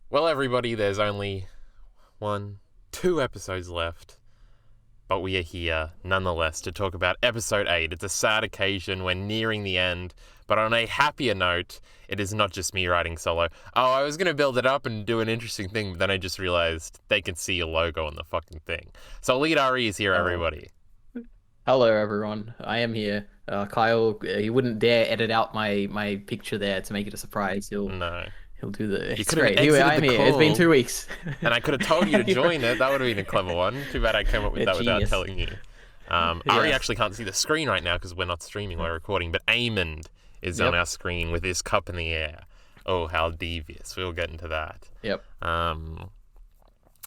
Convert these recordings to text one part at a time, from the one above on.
Well, everybody, there's only two episodes left, but we are here, nonetheless, to talk about Episode 8. It's a sad occasion, we're nearing the end, but on a happier note, it is not just me writing solo. Oh, I was going to build it up and do an interesting thing, but then I just realized they can see your logo on the fucking thing. So EliteAri is here, everybody. Hello, everyone. I am here. Kyle, he wouldn't dare edit out my picture there to make it a surprise. No. He'll do the. You It's could have great. Here I am exited the here. It's been call. 2 weeks. And I could have told you to join it. That would have been a clever one. Too bad I came up with that without Genius. telling you. Ari Yeah. actually can't see the screen right now because we're not streaming, we're recording. But Amond is on Yep. our screen with his cup in the air. Oh, how devious. We'll get into that. Yep.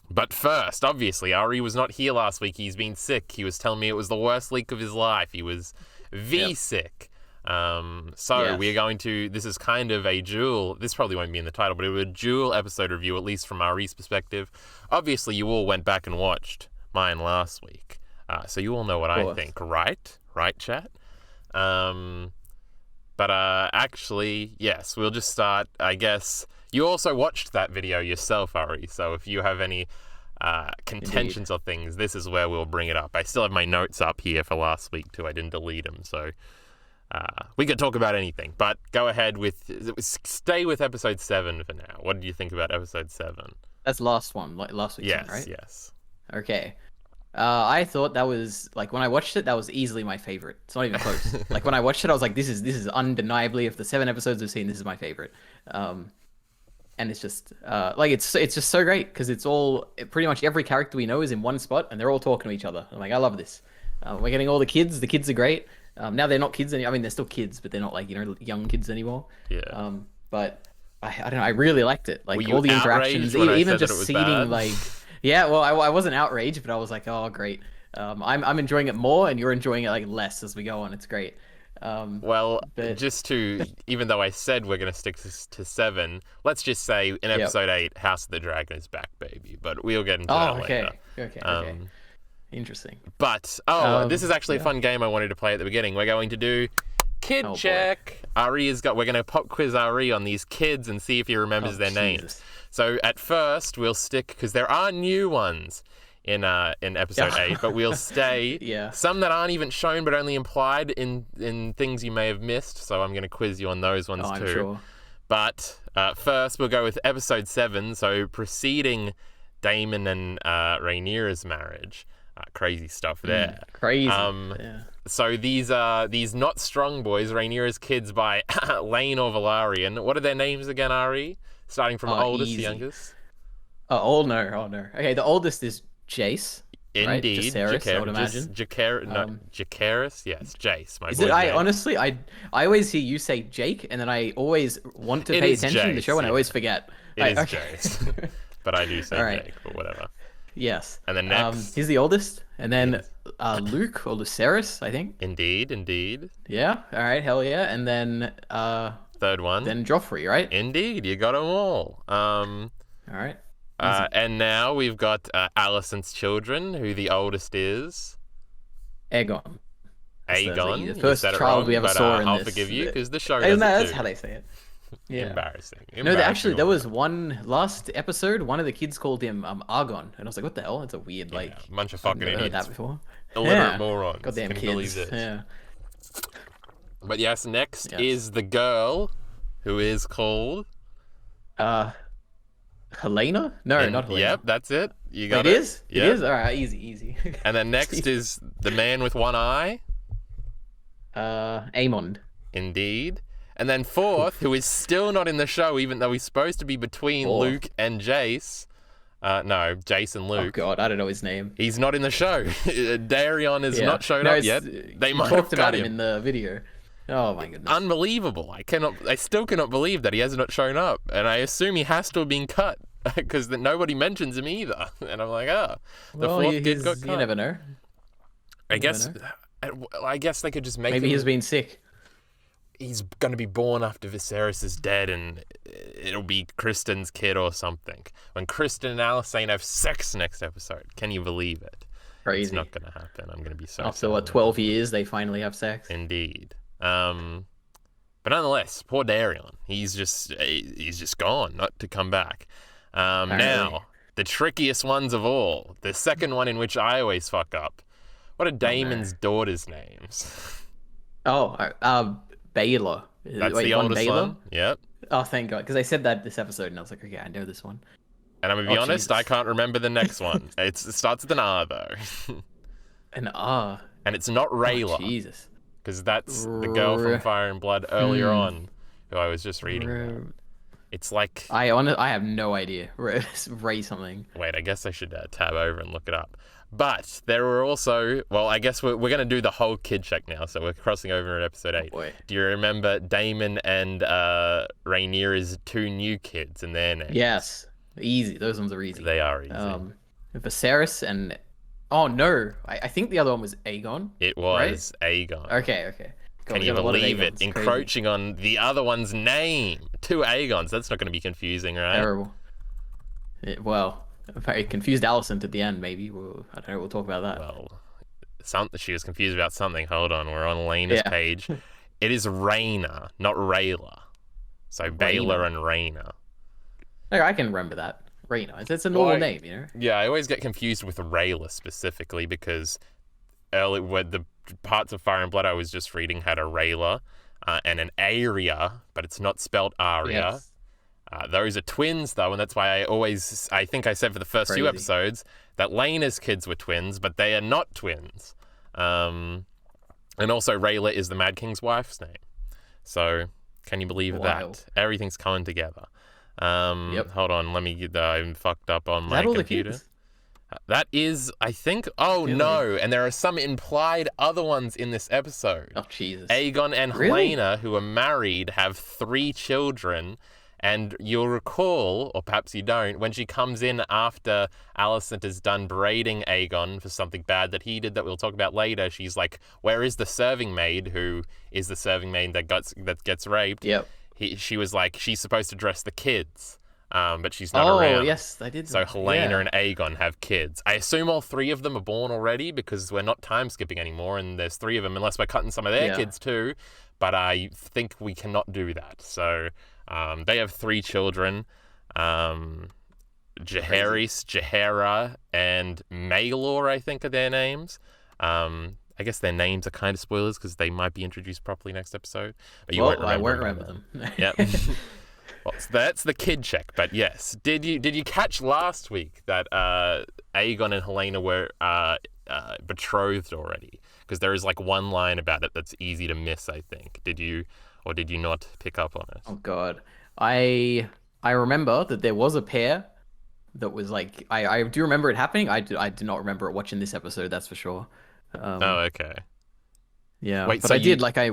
But first, obviously, Ari was not here last week. He's been sick. He was telling me it was the worst week of his life. He was sick. Yes. We are going to, this is kind of a dual, this probably won't be in the title, but it was a dual episode review, at least from Ari's perspective. Obviously, you all went back and watched mine last week. So you all know what I think, right? Right, chat? Actually, yes, we'll just start, I guess. You also watched that video yourself, Ari, so if you have any contentions or things, this is where we'll bring it up. I still have my notes up here for last week, too. I didn't delete them, so we could talk about anything. But go ahead stay with episode 7 for now. What did you think about episode 7? That's last one, like last week's one, right? Yes. Okay. I thought that was like when I watched it, that was easily my favorite. It's not even close. Like when I watched it, I was like, this is undeniably, of the 7 episodes I've seen, this is my favorite. And it's just it's just so great because it's all pretty much every character we know is in one spot and they're all talking to each other. I'm like, I love this. We're getting all the kids. The kids are great. Now they're not kids I mean, they're still kids, but they're not like young kids anymore. Yeah. But I don't know. I really liked it. Like Were you all the interactions, outraged when I even said that it just was seeing bad? like. Yeah, well, I wasn't outraged, but I was like, oh, great. I'm enjoying it more, and you're enjoying it like less as we go on. It's great. But just to, even though I said we're going to stick to 7, let's just say in episode 8, House of the Dragon is back, baby. But we'll get into that okay, later. okay. Interesting. But, this is actually a fun game I wanted to play at the beginning. We're going to do Kid Check. We're going to pop quiz Ari on these kids and see if he remembers their names. So at first, we'll stick, because there are new ones in episode 8, but we'll stay some that aren't even shown but only implied in things you may have missed. So I'm going to quiz you on those ones too. I'm sure. But first, we'll go with episode 7, so preceding Daemon and Rhaenyra's marriage. Crazy stuff there. Crazy. So these not strong boys, Rhaenyra's kids by Lane or Velaryon. What are their names again, Ari? Starting from oldest to youngest. Oh no. Okay, the oldest is Jace. Indeed, right? Jacaerys, I would imagine. Jacaerys. Yes, Jace. My is boy it? Jace. Honestly, I always hear you say Jake, and then I always want to pay attention to the show, and I always forget. It is Jace, but I do say Jake, but whatever. Yes. And then next, he's the oldest, and then Luke or Lucerys, I think. Indeed. Yeah. All right. Hell yeah. And then third one. Then Joffrey, right? Indeed, you got them all. All right. And now we've got Alicent's children, who the oldest is Aegon. Aegon. The first child we ever saw in I'll this. forgive you because the show No, does that's it too. how they say it. Yeah. Embarrassing. No, actually, there was one last episode. One of the kids called him Argon, and I was like, "What the hell? That's a weird a bunch of fucking I've never heard idiots. that before. Illiterate morons. Goddamn Can you kids. believe this? Yeah. But yes, next is the girl, who is called Helena? No, not Helena. Yep, that's it. You got it. it. It is. Yep. It is. All right, easy. And then next is the man with one eye. Aemond. Indeed. And then fourth, who is still not in the show, even though he's supposed to be between Luke and Jace. No, Jace and Luke. Oh God, I don't know his name. He's not in the show. Darion has not shown up yet. They might have talked about him in the video. Oh my goodness. Unbelievable. I still cannot believe that he has not shown up. And I assume he has to have been cut because nobody mentions him either. And I'm like, the fourth kid got cut. You never know. I guess they could just make Maybe him... he's been sick. He's going to be born after Viserys is dead and it'll be Kristen's kid or something. When Kristen and Alicent have sex next episode. Can you believe it? Crazy. It's not going to happen. I'm going to be so After 12 years, they finally have sex. Indeed. But nonetheless, poor Darion. He's just gone, not to come back. Now, the trickiest ones of all. The second one in which I always fuck up. What are Daemon's daughters' names? Baylor. That's the oldest one. Yep. Oh, thank God. Because I said that this episode, and I was like, okay, I know this one. And I'm going to be honest, Jesus. I can't remember the next one. It starts with an R, though. An R? And it's not Rhaenyra. Oh, Jesus. Because that's the girl from Fire and Blood earlier on, who I was just reading about. It's like... I have no idea. Ray something. Wait, I guess I should tab over and look it up. But there were also... Well, I guess we're going to do the whole kid check now, so we're crossing over at episode 8. Boy. Do you remember Daemon and Rhaenyra's 2 new kids and their names? Yes. Easy. Those ones are easy. They are easy. Viserys and... Oh, no. I think the other one was Aegon. It was right? Aegon. Okay. God, can you believe it? Encroaching on the other one's name. 2 Aegons. That's not going to be confusing, right? Terrible. Well, very confused Alicent at the end, maybe. I don't know. We'll talk about that. Well, she was confused about something. Hold on. We're on Elena's page. It is Rhaenyra, not Rhaenyra. So Baylor and Rhaenyra. Okay, I can remember that. Rhaenyra. It's a normal name, you know? Yeah, I always get confused with Rhaenyra specifically because the parts of Fire and Blood I was just reading had a Rhaenyra and an Aria, but it's not spelled Aria. Yes. Those are twins, though, and that's why I think I said for the first 2 episodes that Laena's kids were twins, but they are not twins. And also Rhaenyra is the Mad King's wife's name. So, can you believe that? Everything's coming together. Hold on, let me get I'm fucked up on my computer. That is, I think, no, and there are some implied other ones in this episode. Oh, Jesus. Aegon and Helaena, who are married, have 3 children, and you'll recall, or perhaps you don't, when she comes in after Alicent is done berating Aegon for something bad that he did that we'll talk about later, she's like, where is the serving maid, who is the serving maid that gets raped? Yep. She was like, she's supposed to dress the kids, but she's not around. Oh, yes, I did. So Helaena and Aegon have kids. I assume all 3 of them are born already because we're not time skipping anymore, and there's 3 of them, unless we're cutting some of their kids too. But I think we cannot do that. So they have 3 children, Jaehaerys, Jaehaera, and Maelor, I think are their names. I guess their names are kind of spoilers because they might be introduced properly next episode. But I won't remember them. Yep. Well, so that's the kid check. But yes, did you catch last week that Aegon and Helaena were betrothed already? Because there is like one line about it that's easy to miss, I think. Did you not pick up on it? Oh God, I remember that there was a pair that was like I do remember it happening. I do not remember it watching this episode. That's for sure. Okay. Yeah, wait, but so I did like I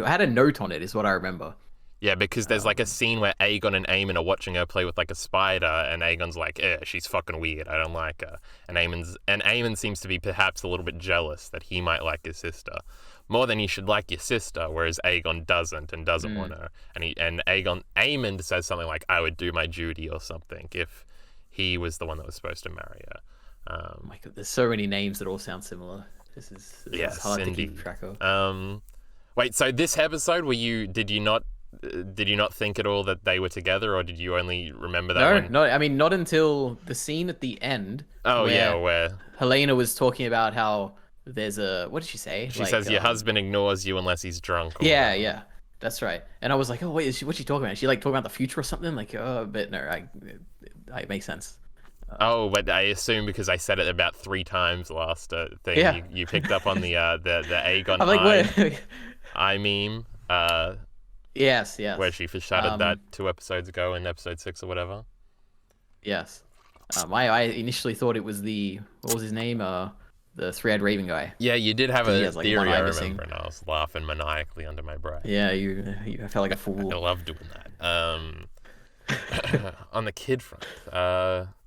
had a note on it. Is what I remember. Yeah, because there's like a scene where Aegon and Aemon are watching her play with like a spider, and Aegon's like, she's fucking weird. I don't like her. And Aemon seems to be perhaps a little bit jealous that he might like his sister more than you should like your sister, whereas Aegon doesn't and doesn't want her. And Aemon says something like, "I would do my duty" or something if he was the one that was supposed to marry her. Oh my God, there's so many names that all sound similar. This is hard to keep track of. Wait, so this episode, did you not think at all that they were together, or did you only remember that? No. I mean, not until the scene at the end. Oh, where Helaena was talking about how there's what did she say? She says your husband ignores you unless he's drunk. Yeah, that's right. And I was like, oh wait, what's she talking about? Is she like talking about the future or something? Like, but no, it makes sense. But I assume because I said it about 3 times last thing, you picked up on the Aegon eye meme. Yes. Where she foreshadowed that 2 episodes ago in episode 6 or whatever. Yes. I initially thought it was what was his name? The 3-eyed raven guy. Yeah, you did have a theory, I remember, and I was laughing maniacally under my breath. Yeah, I felt like a fool. I love doing that. On the kid front,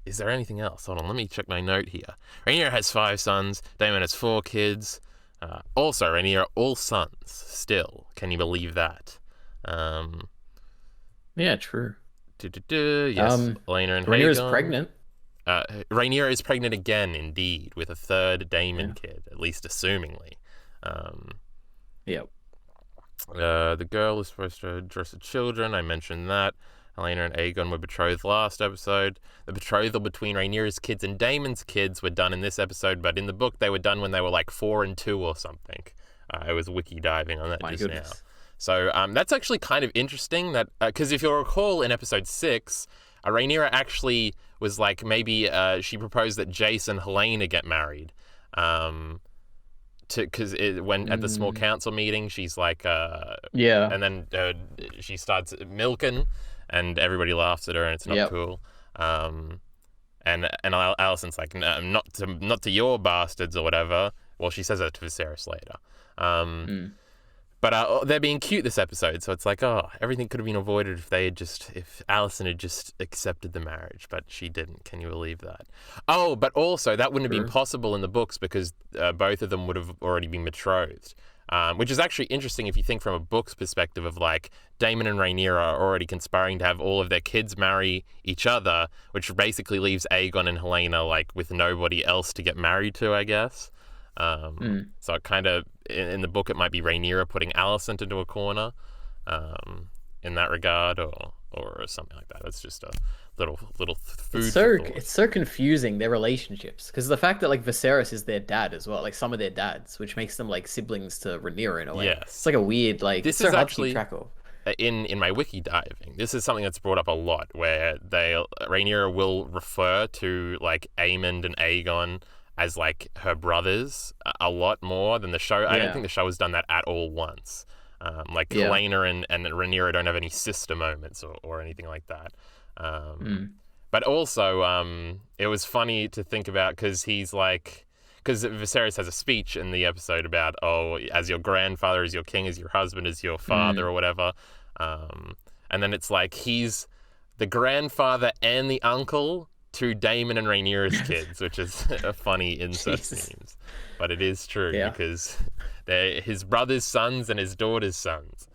is there anything else? Hold on, let me check my note here. Rhaenyra has 5 sons. Daemon has 4 kids. Also, Rhaenyra all sons still. Can you believe that? Yeah, true. Yes, Rhaenyra and Rhaenyra's Haegon. pregnant. Rhaenyra is pregnant again, indeed, with a 3rd Daemon kid, at least assumingly. Yep. The girl is supposed to dress the children. I mentioned that. Helaena and Aegon were betrothed last episode. The betrothal between Rhaenyra's kids and Daemon's kids were done in this episode, but in the book they were done when they were like 4 and 2 or something. I was wiki diving on that now. So that's actually kind of interesting, that because if you'll recall in episode 6, Rhaenyra actually was like, maybe she proposed that Jace and Helaena get married. Because when at the small council meeting, she's like, and then she starts milking, and everybody laughs at her, and it's not cool. And Alicent's like, no, not to your bastards or whatever. Well, she says that to Viserys later. But they're being cute this episode, so it's like, oh, everything could have been avoided if Alicent had just accepted the marriage, but she didn't. Can you believe that? Oh, but also that wouldn't have been possible in the books because both of them would have already been betrothed, which is actually interesting if you think from a book's perspective of like Daemon and Rhaenyra are already conspiring to have all of their kids marry each other, which basically leaves Aegon and Helaena like with nobody else to get married to, I guess. So it kind of, in the book, it might be Rhaenyra putting Alicent into a corner, in that regard, or something like that. It's just a little food. It's so confusing, their relationships, because the fact that like Viserys is their dad as well, like some of their dads, which makes them like siblings to Rhaenyra in a way. Yes. It's like a weird like. This is actually track of. In my wiki diving, this is something that's brought up a lot, where Rhaenyra will refer to like Aemond and Aegon as like her brothers a lot more than the show. I don't think the show has done that at all once. Helaena and Rhaenyra don't have any sister moments or anything like that. But also, it was funny to think about because Viserys has a speech in the episode about, as your grandfather, as your king, as your husband, as your father or whatever. And then it's like he's the grandfather and the uncle to Daemon and Rhaenyra's kids, which is a funny incest seems. But it is true because they're his brother's sons and his daughter's sons.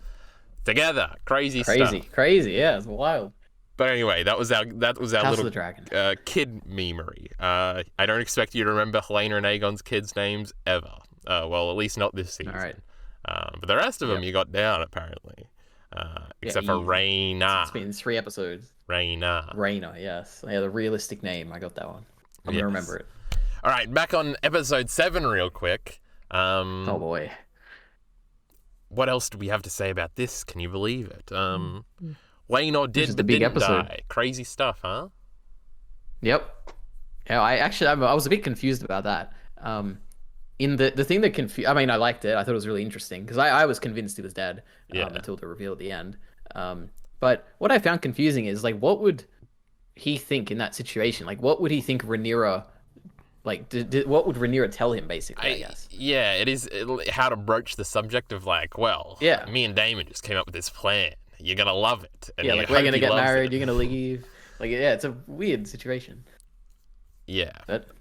Together. Crazy stuff. Crazy, yeah, it's wild. But anyway, that was our House little of the Dragon. Kid memery. I don't expect you to remember Helaena and Aegon's kids' names ever. Well, at least not this season. All right. But the rest of them you got down, apparently. Except for Rhaenyra. It's been 3 episodes. Rhaenyra, yes. Yeah, the realistic name. I got that one. I'm going to remember it. All right, back on episode 7 real quick. Oh, boy. What else do we have to say about this? Can you believe it? Laenor did the big episode. Die. Crazy stuff, huh? Yep. Yeah, I was a bit confused about that. In the thing that confused... I mean, I liked it. I thought it was really interesting because I was convinced he was dead until the reveal at the end. But what I found confusing is, like, what would he think in that situation? Like, what would he think Rhaenyra... Like, what would Rhaenyra tell him, basically, I guess? Yeah, it is how to broach the subject of, like, me and Daemon just came up with this plan. You're going to love it. And like, we're going to get married, you're going to leave. Like, yeah, it's a weird situation. Yeah.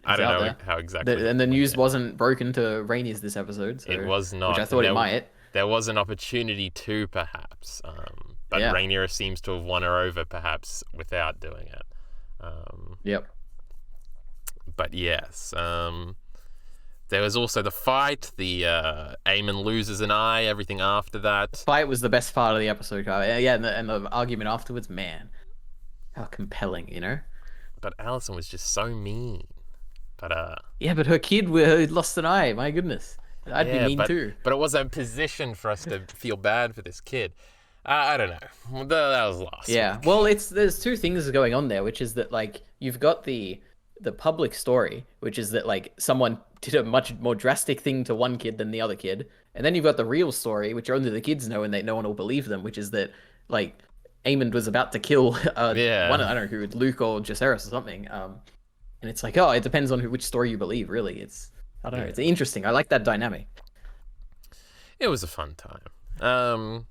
I don't know how exactly... And the news wasn't broken to Rhaenys this episode. So, it was not. Which I thought it might. There was an opportunity to, perhaps. But Rhaenyra seems to have won her over, perhaps, without doing it. Yep. But yes, there was also the fight. The Aemon loses an eye. Everything after that. The fight was the best part of the episode. Yeah, and the argument afterwards, man, how compelling, you know. But Alicent was just so mean. But but her kid lost an eye. My goodness, I'd be mean too. But it was a position for us to feel bad for this kid. I don't know. That was lost. Yeah. Well, there's 2 things going on there, which is that like you've got the public story, which is that like someone did a much more drastic thing to one kid than the other kid, and then you've got the real story, which only the kids know, and no one will believe them, which is that like Aemond was about to kill one, I don't know who, Luke or Jacaerys or something, and it's like, it depends on which story you believe, really. I don't know, it's interesting. I like that dynamic. It was a fun time.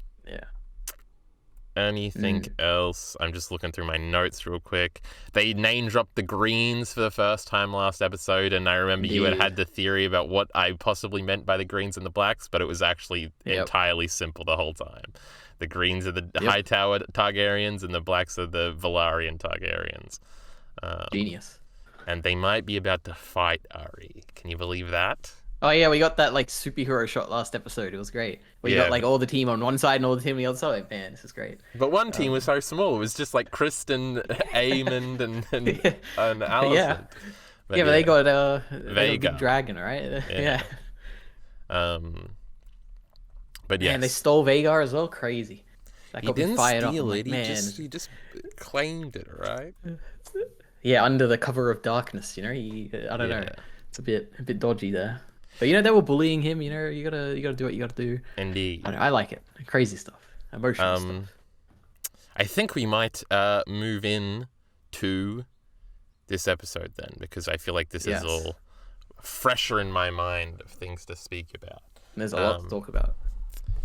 Anything else? I'm just looking through my notes real quick. They name dropped the Greens for the first time last episode, and I remember you had the theory about what I possibly meant by the Greens and the Blacks, but it was actually entirely simple the whole time. The Greens are the Hightower Targaryens, and the Blacks are the Velaryon Targaryens. Genius. And they might be about to fight Ari. Can you believe that? Oh yeah, we got that like superhero shot last episode. It was great. We got like all the team on one side and all the team on the other side. Man, this is great. But one team was so small. It was just like Kristen, Aemond, and Alicent. Yeah. But yeah, but they got Vhagar. a big dragon, right? Yeah. But yeah, and they stole Vhagar as well. Crazy. That he got me didn't fired steal up. it. Man. He just claimed it, right? Yeah, under the cover of darkness. You know, I don't know. It's a bit dodgy there. But you know, they were bullying him. You know, you gotta do what you gotta do. Indeed. I like it. Crazy stuff, emotional stuff. I think we might move in to this episode then, because I feel like this is all fresher in my mind of things to speak about. There's a lot to talk about.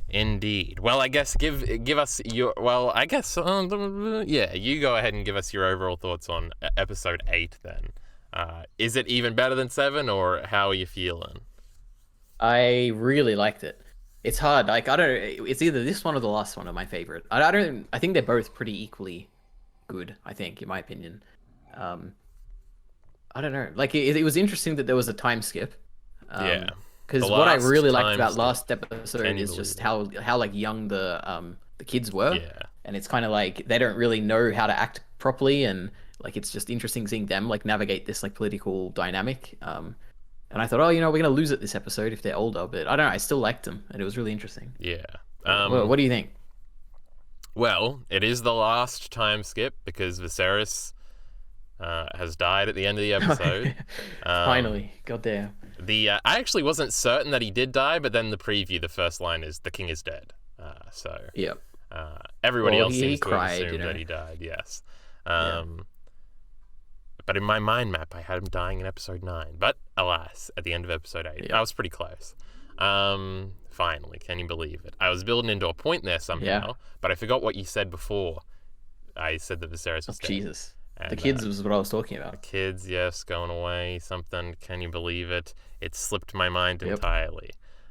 Indeed. Well, I guess give us your. Well, I guess you go ahead and give us your overall thoughts on episode 8 then. Is it even better than 7, or how are you feeling? I really liked it. It's hard. Like, I don't. It's either this one or the last one are my favorite. I don't. I think they're both pretty equally good. I think, in my opinion. I don't know. Like, it was interesting that there was a time skip. Because what I really liked about last episode is just how like young the kids were. Yeah. And it's kind of like they don't really know how to act properly, and like it's just interesting seeing them like navigate this like political dynamic. And I thought, oh, you know, we're gonna lose it this episode if they're older, but I don't know. I still liked them, and it was really interesting. Yeah. What do you think? Well, it is the last time skip because Viserys has died at the end of the episode. Finally, goddamn. I actually wasn't certain that he did die, but then the preview, the first line is "The king is dead." Yep. Everybody else seems to have assumed that he died. Yes. But in my mind map, I had him dying in episode 9. But alas, at the end of episode 8, I was pretty close. Finally, can you believe it? I was building into a point there somehow, but I forgot what you said before. I said that Viserys was dead. Jesus. And, the kids was what I was talking about. The kids, yes, going away, something. Can you believe it? It slipped my mind entirely.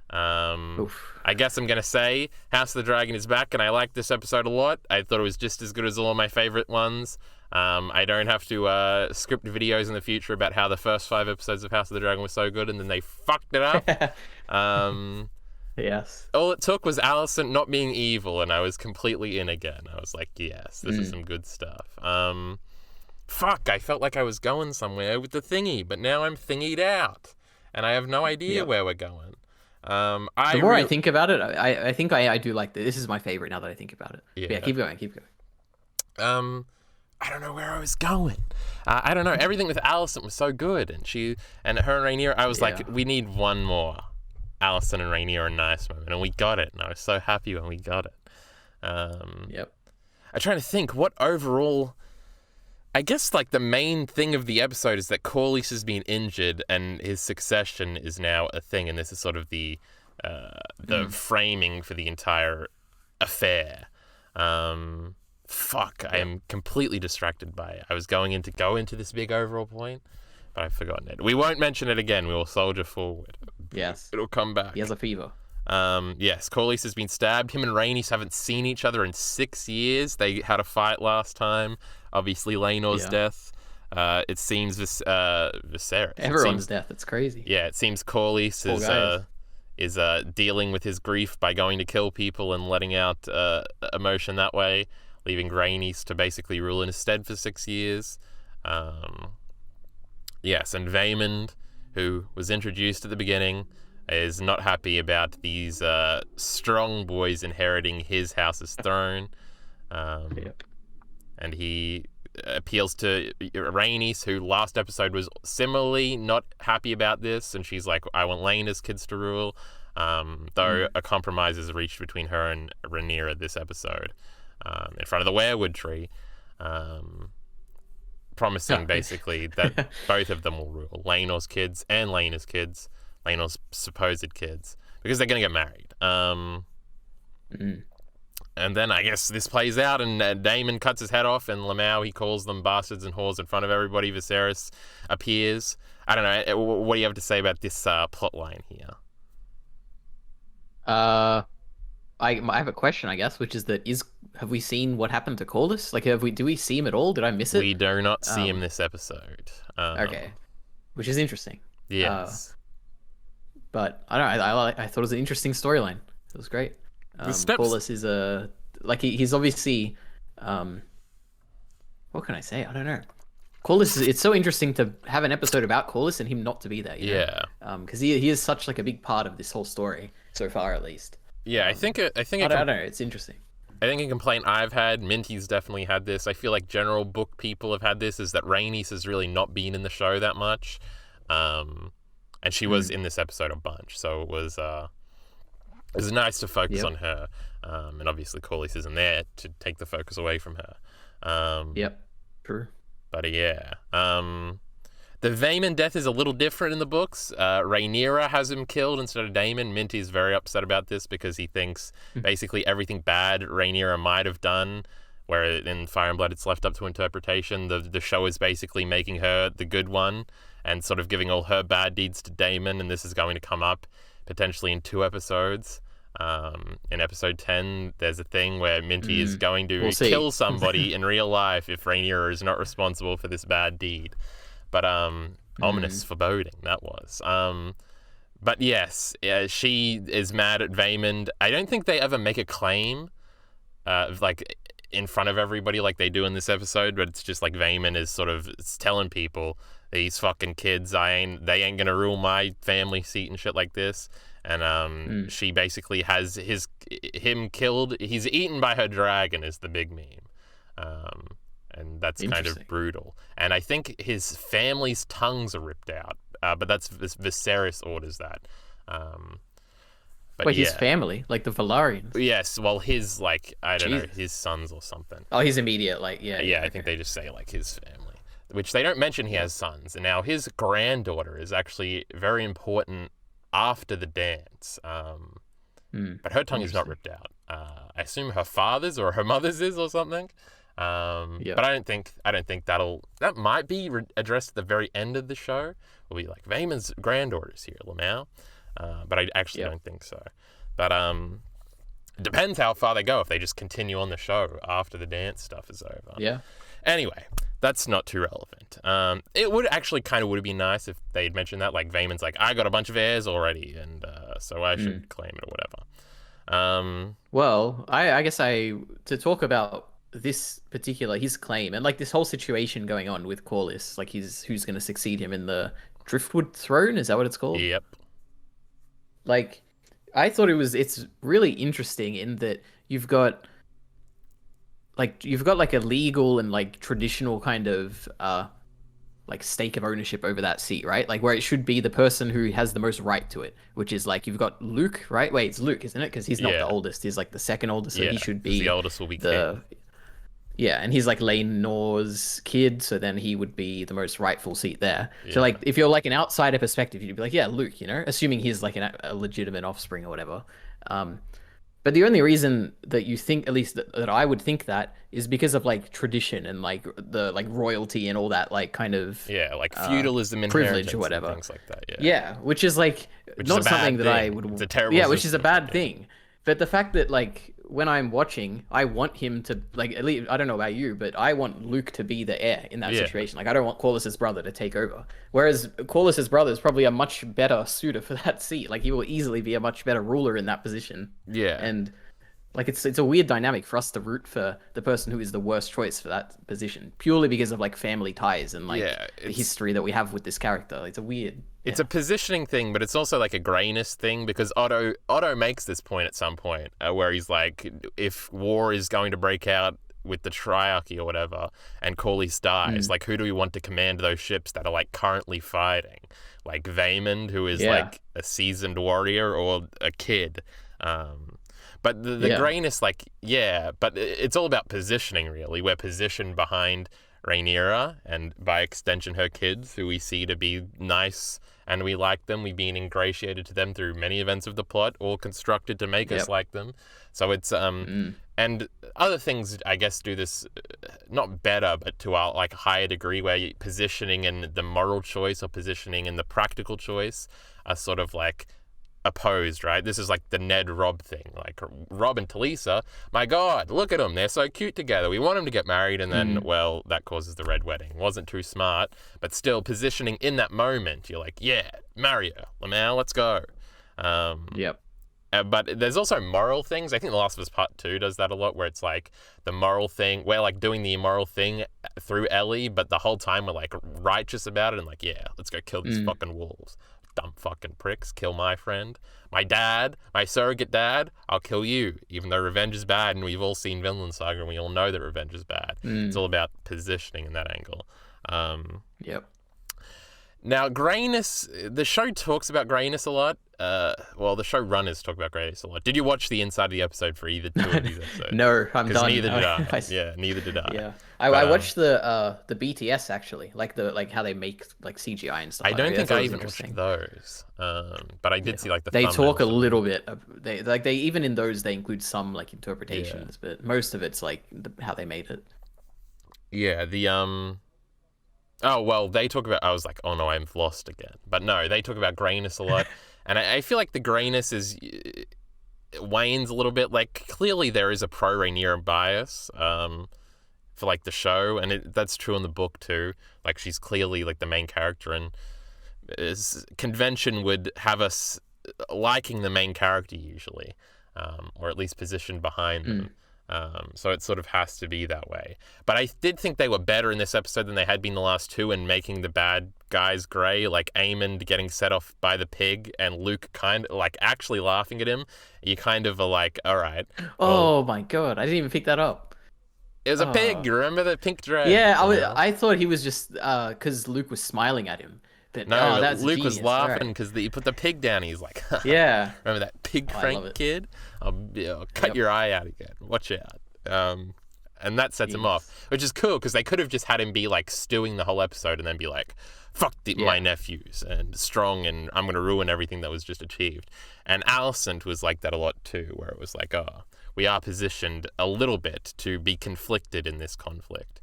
I guess I'm going to say House of the Dragon is back, and I liked this episode a lot. I thought it was just as good as all of my favorite ones. I don't have to script videos in the future about how the first 5 episodes of House of the Dragon were so good, and then they fucked it up. Yes. All it took was Alicent not being evil, and I was completely in again. I was like, yes, this is some good stuff. Fuck, I felt like I was going somewhere with the thingy, but now I'm thingied out, and I have no idea where we're going. The more I think about it, I think I do like this. This is my favorite now that I think about it. Yeah, keep going. I don't know where I was going. I don't know. Everything with Alicent was so good, and her and Rhaenyra. I was like, we need one more Alicent and Rhaenyra nice moment, and we got it. And I was so happy when we got it. I'm trying to think what overall. I guess like the main thing of the episode is that Corlys has been injured, and his succession is now a thing, and this is sort of the framing for the entire affair. Fuck, I am completely distracted by it. I was going to go into this big overall point, but I've forgotten it. We won't mention it again. We will soldier forward. Yes. It'll come back. He has a fever. Yes, Corlys has been stabbed. Him and Rhaenys haven't seen each other in 6 years. They had a fight last time. Obviously, Laenor's death. It seems Viserys. Everyone's death. It's crazy. Yeah, it seems Corlys is dealing with his grief by going to kill people and letting out emotion that way, leaving Rhaenys to basically rule in his stead for 6 years. Yes, and Vaemond, who was introduced at the beginning, is not happy about these strong boys inheriting his house's throne. And he appeals to Rhaenys, who last episode was similarly not happy about this, and she's like, I want Laena's kids to rule. Though a compromise is reached between her and Rhaenyra this episode, in front of the weirwood tree, promising basically that both of them will rule, Laenor's kids and Laena's kids, Laenor's supposed kids, because they're going to get married. And then I guess this plays out, and Daemon cuts his head off, and Lamau, he calls them bastards and whores in front of everybody. Viserys appears. I don't know. What do you have to say about this plot line here? I have a question, I guess, which is that have we seen what happened to Corlys? Like, do we see him at all? Did I miss it? We do not see him this episode. Okay, which is interesting. Yes. But I don't know. I thought it was an interesting storyline. It was great. Corlys is he's obviously what can I say? I don't know. Corlys it's so interesting to have an episode about Corlys and him not to be there. You know? Because he is such like a big part of this whole story so far, at least. Yeah, I don't know. It's interesting. I think a complaint I've had, Minty's definitely had this. I feel like general book people have had this, is that Rhaenys has really not been in the show that much, and she was in this episode a bunch. So it was nice to focus on her, and obviously Corlys isn't there to take the focus away from her. True. But yeah, the Vaemon death is a little different in the books. Rhaenyra has him killed instead of Daemon. Minty's very upset about this because he thinks basically everything bad Rhaenyra might have done, where in Fire and Blood it's left up to interpretation. The show is basically making her the good one and sort of giving all her bad deeds to Daemon, and this is going to come up potentially in 2 episodes. In episode 10, there's a thing where Minty is going to kill somebody in real life if Rhaenyra is not responsible for this bad deed. But ominous foreboding that was. But yes, she is mad at Vaemond. I don't think they ever make a claim, like in front of everybody like they do in this episode. But it's just like Vaemond is sort of telling people, these fucking kids, they ain't gonna rule my family seat and shit like this. And she basically has him killed. He's eaten by her dragon is the big meme. And that's kind of brutal. And I think his family's tongues are ripped out. But that's Viserys orders that. But his family, like the Velaryons. Yes, well, his I don't know, his sons or something. Oh, his immediate, I think they just say his family, which they don't mention he has sons. And now his granddaughter is actually very important after the dance. But her tongue is not ripped out. I assume her father's or her mother's is or something. But I don't think that might be addressed at the very end of the show. Will be like Vaemon's granddaughter's here, Lamau. But I actually don't think so. But it depends how far they go if they just continue on the show after the dance stuff is over. Yeah. Anyway, that's not too relevant. It would actually would be nice if they'd mentioned that, like Vaemon's like, I got a bunch of heirs already, and so I should claim it or whatever. Well, I guess to talk about this particular his claim and like this whole situation going on with Corlys, like who's going to succeed him in the Driftwood throne, is that what it's called? Yep. Like, I thought it's really interesting in that you've got like a legal and like traditional kind of like stake of ownership over that seat, right? Like where it should be the person who has the most right to it, which is like you've got Luke, right? Wait, it's Luke, isn't it? Because he's not the oldest; he's like the second oldest, so he should be the oldest. Will be king. Yeah, and he's like Laenor's kid, so then he would be the most rightful seat there. Yeah. So like, if you're like an outsider perspective, you'd be like, yeah, Luke, you know, assuming he's like a legitimate offspring or whatever. But the only reason that you think, at least that I would think that, is because of like tradition and like the like royalty and all that like kind of like feudalism, privilege or whatever, things like that. Yeah, which is like not something that I would. It's a terrible. Yeah, which is a bad thing. But the fact that like when I'm watching, I want him to like, at least I don't know about you, but I want Luke to be the heir in that situation. Like I don't want Corlys's brother to take over. Whereas Corlys's brother is probably a much better suitor for that seat. Like he will easily be a much better ruler in that position. Yeah. And like it's a weird dynamic for us to root for the person who is the worst choice for that position, purely because of like family ties and like the history that we have with this character. It's a weird. It's a positioning thing, but it's also like a grayness thing, because Otto makes this point at some point where he's like, if war is going to break out with the Triarchy or whatever, and Corlys dies, like who do we want to command those ships that are like currently fighting? Like Vaemond, who is like a seasoned warrior, or a kid. But the grayness, like, but it's all about positioning, really. We're positioned behind Rhaenyra, and by extension her kids, who we see to be nice and we like them. We've been ingratiated to them through many events of the plot, all constructed to make us like them. So it's and other things, I guess, do this not better, but to a like higher degree, where positioning and the moral choice or positioning and the practical choice are sort of like opposed, right? This is like the Ned Robb thing. Like Robb and Talisa, my God, look at them, they're so cute together. We want them to get married, and then well, that causes the Red Wedding. Wasn't too smart, but still positioning in that moment, you're like, yeah, marry her, Lamau, let's go. Yep. But there's also moral things. I think The Last of Us Part 2 does that a lot, where it's like the moral thing, we're like doing the immoral thing through Ellie, but the whole time we're like righteous about it and like, yeah, let's go kill these fucking wolves. Dumb fucking pricks, kill my friend. My dad, my surrogate dad, I'll kill you. Even though revenge is bad, and we've all seen Vinland Saga and we all know that revenge is bad. It's all about positioning in that angle. Yep. Now, grayness, the show talks about grayness a lot. Well, the showrunners talk about grayness a lot. Did you watch the inside of the episode for either two of these episodes? No, I'm done. Neither did I. Yeah, neither did I. Yeah, I watched the BTS actually, like how they make like CGI and stuff. I don't think I even watched those, but I did see like the. They talk a little bit. They even in those they include some like interpretations, but most of it's like how they made it. Yeah, Oh, well, they talk about... I was like, oh no, I'm lost again. But no, they talk about grayness a lot. And I feel like the grayness it wanes a little bit. Like, clearly there is a pro-Rhaenyra bias for, like, the show. And that's true in the book, too. Like, she's clearly, like, the main character. And convention would have us liking the main character, usually. Or at least positioned behind them. So it sort of has to be that way. But I did think they were better in this episode than they had been the last two, and making the bad guys grey, like Aemond getting set off by the pig and Luke kind of like actually laughing at him. You kind of are like, all right. Oh my god, I didn't even pick that up. It was a pig. You remember the pink dress? Yeah, I thought he was just because Luke was smiling at him. But, no, that's Luke genius. was laughing because he put the pig down. He's like, yeah. Remember that pig Frank kid? I'll cut your eye out again. Watch out. And that sets him off, which is cool because they could have just had him be like stewing the whole episode and then be like, fuck my nephews and strong and I'm going to ruin everything that was just achieved. And Alicent was like that a lot too, where it was like, oh, we are positioned a little bit to be conflicted in this conflict.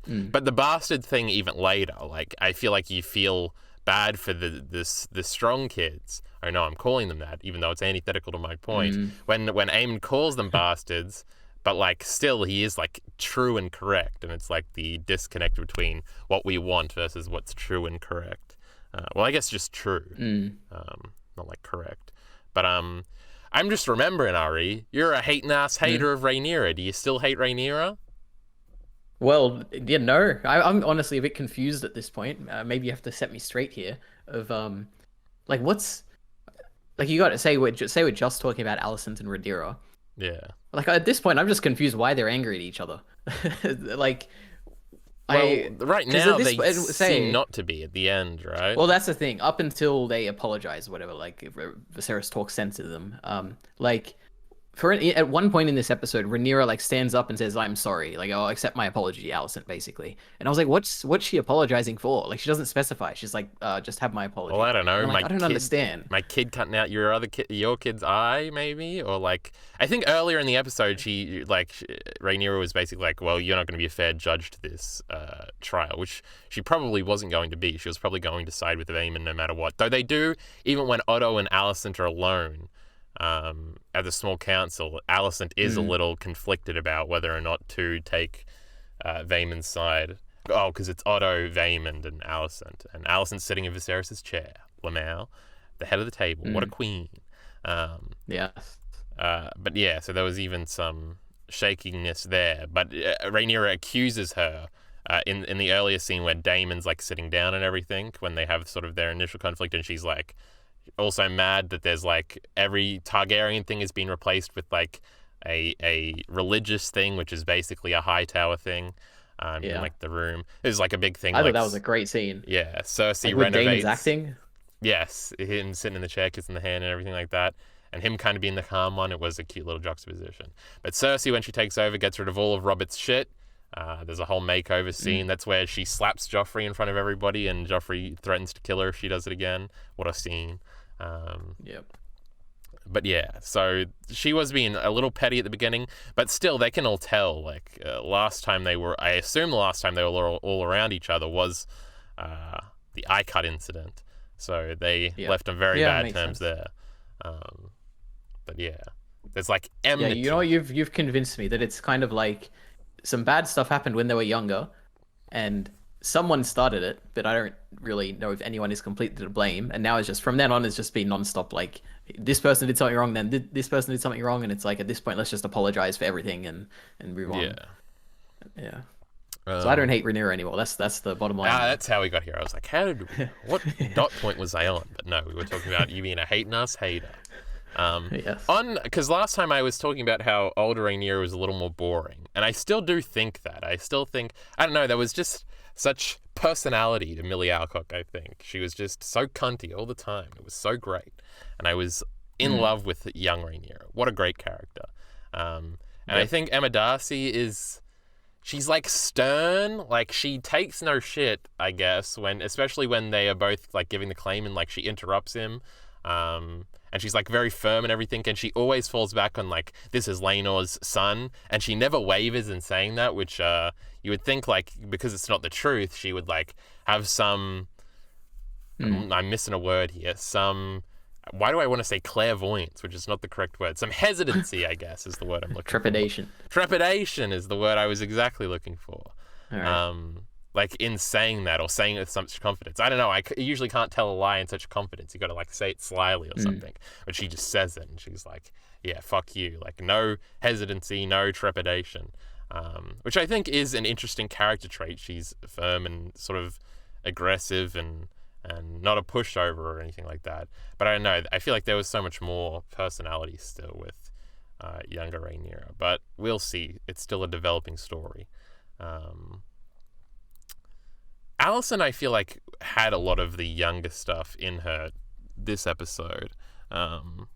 But the bastard thing even later, like I feel like you feel bad for the strong kids. I know I'm calling them that, even though it's antithetical to my point. When Aemon calls them bastards, but like still he is like true and correct, and it's like the disconnect between what we want versus what's true and correct. Well, I guess just true, not like correct. But I'm just remembering, Ari, you're a hating ass hater of Rhaenyra. Do you still hate Rhaenyra? Well, yeah, no. I'm honestly a bit confused at this point. Maybe you have to set me straight here. Of like what's like you got to say we're just talking about Alicent and Rhaenyra. Yeah. Like at this point, I'm just confused why they're angry at each other. Like, right now they seem not to be at the end, right? Well, that's the thing. Up until they apologize, whatever. Like Viserys talks sense to them. Like. At one point in this episode, Rhaenyra like stands up and says, "I'm sorry. Like, I'll accept my apology, Alicent." Basically, and I was like, "What's she apologizing for?" Like, she doesn't specify. She's like, "Just have my apology." Well, I don't know. Like, I don't understand. My kid cutting out your kid's eye, maybe, or like I think earlier in the episode, Rhaenyra was basically like, "Well, you're not going to be a fair judge to this trial," which she probably wasn't going to be. She was probably going to side with Aemon no matter what. Though they do, even when Otto and Alicent are alone. At the small council, Alicent is a little conflicted about whether or not to take Vaemon's side. Oh, because it's Otto, Vaemond, and Alicent. And Alicent's sitting in Viserys' chair. Lamau, the head of the table. What a queen. Yeah. But yeah, so there was even some shakiness there. But Rhaenyra accuses her in the earlier scene where Daemon's like sitting down and everything, when they have sort of their initial conflict, and she's like, also mad that there's like every Targaryen thing has been replaced with like a religious thing, which is basically a high tower thing. In like the room, there's like a big thing. I thought that was a great scene. Yeah, Cersei like renovates. Daemon's acting. Yes, him sitting in the chair, kissing the hand, and everything like that, and him kind of being the calm one. It was a cute little juxtaposition. But Cersei, when she takes over, gets rid of all of Robert's shit. There's a whole makeover scene. That's where she slaps Joffrey in front of everybody, and Joffrey threatens to kill her if she does it again. What a scene. Yep. But yeah, so she was being a little petty at the beginning, but still they can all tell, like I assume the last time they were all around each other was the eye cut incident. So they left on very bad terms there. But yeah, there's like enmity. Yeah, you know, you've convinced me that it's kind of like some bad stuff happened when they were younger, and someone started it, but I don't really know if anyone is completely to blame. And now it's just from then on, it's just been nonstop. Like this person did something wrong, then this person did something wrong, and it's like at this point, let's just apologize for everything and move on. Yeah. Yeah. So I don't hate Rhaenyra anymore. That's the bottom line. That's how we got here. I was like, what dot point was I on? But no, we were talking about you being a hating us hater. Yes. Because last time I was talking about how older Rhaenyra was a little more boring, and I still do think that. I still think, I don't know, there was just such personality to Millie Alcock, I think. She was just so cunty all the time. It was so great. And I was in love with young Rhaenyra. What a great character. And I think Emma Darcy she's like stern, like she takes no shit, I guess, especially when they are both like giving the claim and like she interrupts him. And she's like very firm and everything, and she always falls back on like, this is Laenor's son, and she never wavers in saying that, which you would think like, because it's not the truth, she would like have some, I'm missing a word here, why do I want to say clairvoyance, which is not the correct word, some hesitancy, I guess, is the word I'm looking Trepidation. for. Trepidation is the word I was exactly looking for. All right. Like in saying that or saying it with such confidence. I don't know. I usually can't tell a lie in such confidence. You got to like say it slyly or something. But she just says it and she's like, yeah, fuck you. Like no hesitancy, no trepidation. Which I think is an interesting character trait. She's firm and sort of aggressive and not a pushover or anything like that. But I don't know. I feel like there was so much more personality still with younger Rhaenyra. But we'll see. It's still a developing story. Alicent, I feel like, had a lot of the younger stuff in her this episode. Though